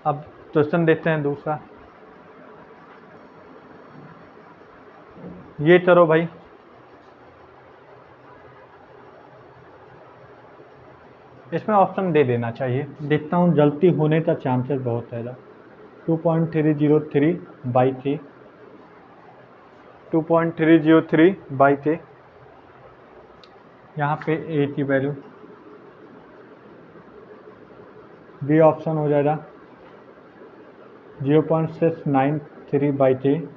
अब क्वेश्चन देखते हैं दूसरा, ये करो भाई, इसमें ऑप्शन दे देना चाहिए। देखता हूँ गलती होने का चांसेस बहुत है। 2.303 बाई 3 यहाँ पे ए की वैल्यू, बी ऑप्शन हो जाएगा 0.693 बाई 3,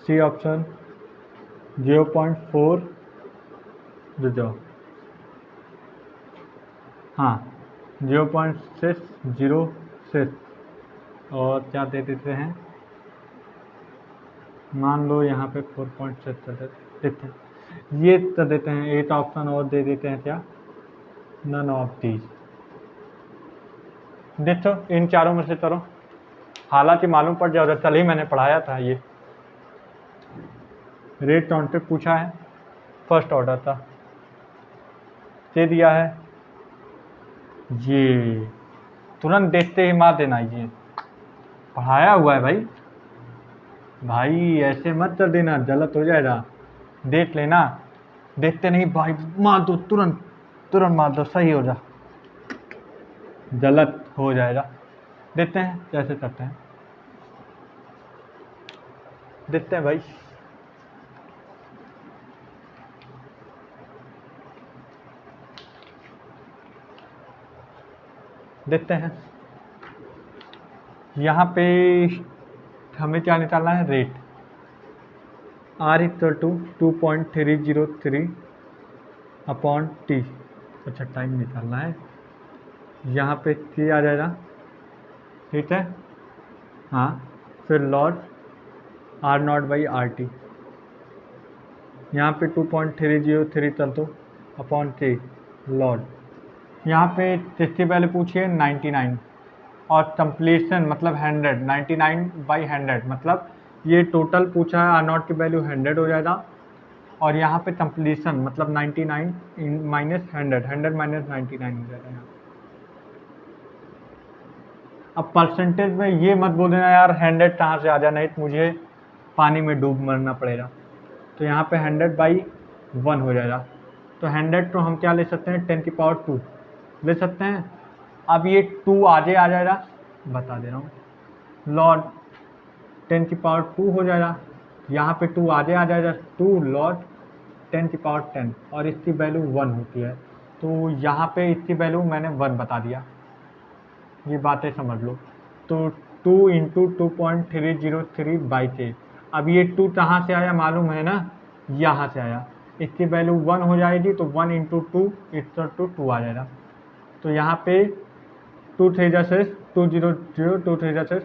सी ऑप्शन 0.4 जो हाँ 0.606, और क्या दे देते हैं, मान लो यहाँ पे 4.6 देते हैं, ये तो देते हैं 8 ऑप्शन, और दे देते हैं क्या, नन ऑफ दीज। देखो इन चारों में से करो, हालांकि मालूम पड़ जाएगा, कल ही मैंने पढ़ाया था ये। रेट काउंटर पूछा है, फर्स्ट ऑर्डर था, दे दिया है, ये तुरंत देखते ही मार देना, ये पढ़ाया हुआ है भाई। भाई ऐसे मत कर देना, गलत हो जाएगा, देख लेना, देखते नहीं भाई मार दो, तुरंत तुरंत मार दो, सही हो जा, गलत हो जाएगा। देखते हैं कैसे करते हैं, देखते हैं भाई। देखते हैं यहाँ पे हमें क्या निकालना है, rate R equal to 2.303 upon t. अच्छा टाइम निकालना है, यहाँ पे टी आ जाएगा, ठीक है, हाँ, फिर log R not by R T, यहाँ पे 2.303 कर दो अपॉन टी लॉग, यहाँ पे किसकी वैल्यू पूछी है, 99, और कंप्लीशन मतलब 100, 99/100 मतलब ये टोटल पूछा है, आर नॉट की वैल्यू 100 हो जाएगा, और यहाँ पे कंप्लीशन मतलब 99 माइनस 100, 100 माइनस 99 हो जाएगा यहाँ। अब परसेंटेज में ये मत बोल देना यार 100 कहाँ से आ जाए, नहीं तो मुझे पानी में डूब मरना पड़ेगा। तो यहाँ पे 100/1 हो जाएगा, तो 100 तो हम क्या ले सकते हैं, 10⁻² ले सकते हैं। अब ये 2 आगे आ जाएगा, बता दे रहा हूँ, लॉग 10⁻² हो जाएगा, यहाँ पे 2 आगे आ जाएगा, 2 लॉग 10⁻10, और इसकी वैल्यू 1 होती है, तो यहाँ पे इसकी वैल्यू मैंने 1 बता दिया, ये बातें समझ लो। तो 2 इंटू 2.303 बाई 3, अब ये 2 कहाँ से आया मालूम है ना, यहाँ से आया, इसकी वैल्यू 1 हो जाएगी, तो 1 इंटू 2 इक्वल टू 2 आ जाएगा, तो यहाँ पे 2 3 जा 6, 200, 2 3 जा 6,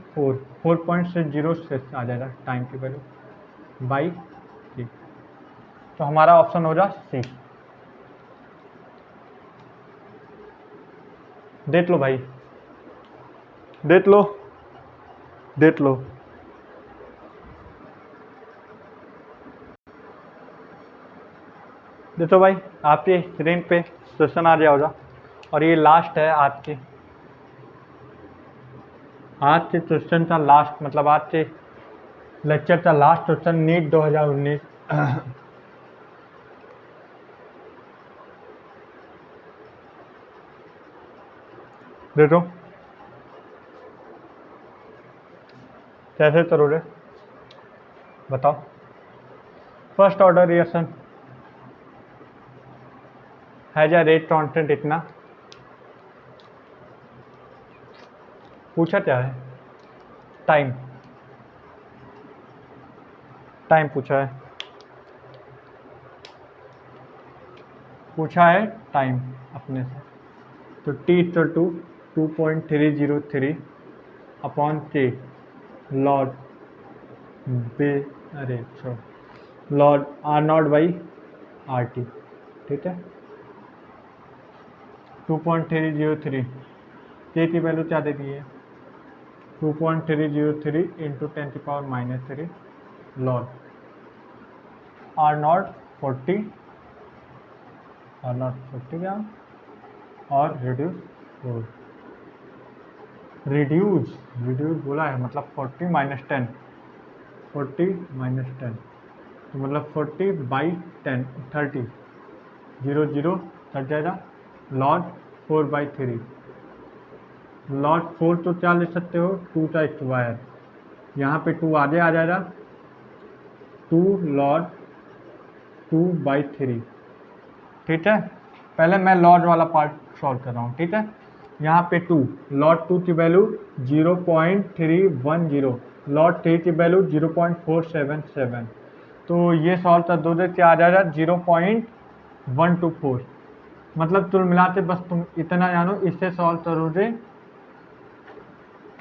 4.606 आ जाएगा टाइम की वैल्यू बाई 3, तो हमारा ऑप्शन हो जाए सी। देख लो भाई, देख लो, देख लो। देखो भाई आपके स्क्रीन पे क्वेश्चन आ जाएगा, और ये लास्ट है आज के क्वेश्चन का लास्ट, मतलब आज के लेक्चर का लास्ट क्वेश्चन, नीट 2019। देखो कैसे करोगे बताओ, first order reaction has a rate constant इतना, पूछा क्या है, टाइम, टाइम पूछा है टाइम अपने से, तो t इक्वल टू 2.303 अपॉन के लॉग बे, अरे log R naught by R T, ठीक है, 2.303 के की वैल्यू क्या दे दी है, 2.303 into 10⁻³ log R naught 40, R naught 40 gram, और रिड्यूस बोला है, मतलब 40 - 10, 40 - 10 तो मतलब 40/10 30 0 0 कट जाएगा लॉट 4/3 लॉट 4 तो क्या ले सकते हो 2 का स्क्वायर यहाँ पे 2 आगे आ जाएगा 2 लॉट 2/3 ठीक है। पहले मैं लॉट वाला पार्ट सॉल्व कर रहा हूँ ठीक है। यहाँ पे 2 लॉट 2 की वैल्यू 0.310 लॉट 3 की वैल्यू 0.477 तो ये सॉल्व कर दोगे क्या आ जाएगा 0.124 मतलब तुम मिलाते बस तुम इतना जानो इससे सॉल्व करोगे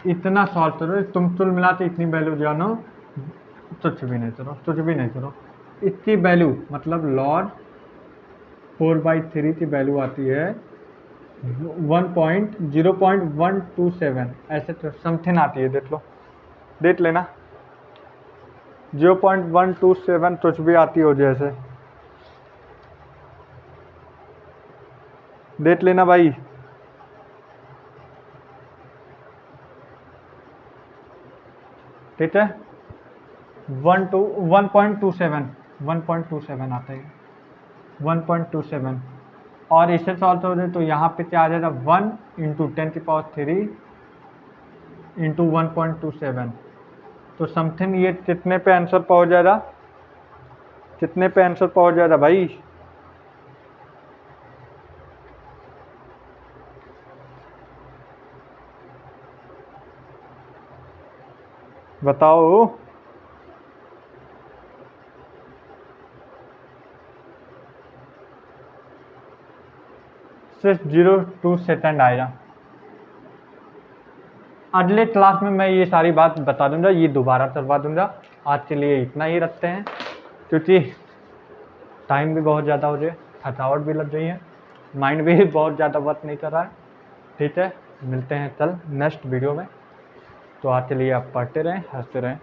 इतना सॉल्व करो तुम तुल मिलाते इतनी वैल्यू जानो कुछ भी नहीं करो इसकी वैल्यू मतलब लॉग 4/3 की वैल्यू आती है 0.127 ऐसे तो समथिंग आती है देख लेना 0.127 कुछ भी आती हो जैसे देख लेना भाई ठीक है 1.27 आता है 1.27 और इसे सॉल्व करोगे तो यहाँ पे क्या आ जाएगा 1 × 10⁻³ × 1.27 तो समथिंग ये कितने पे आंसर पहुँच जाएगा भाई बताओ सिर्फ 0.2 सेकंड आएगा अगले क्लास में मैं ये सारी बात बता दूंगा ये दोबारा करवा दूंगा आज के लिए इतना ही रखते हैं क्योंकि टाइम भी बहुत ज़्यादा हो जाए थकावट भी लग गई है माइंड भी बहुत ज़्यादा वर्क नहीं कर रहा है ठीक है मिलते हैं कल नेक्स्ट वीडियो में तो आज के लिए आप पढ़ते रहें हंसते रहें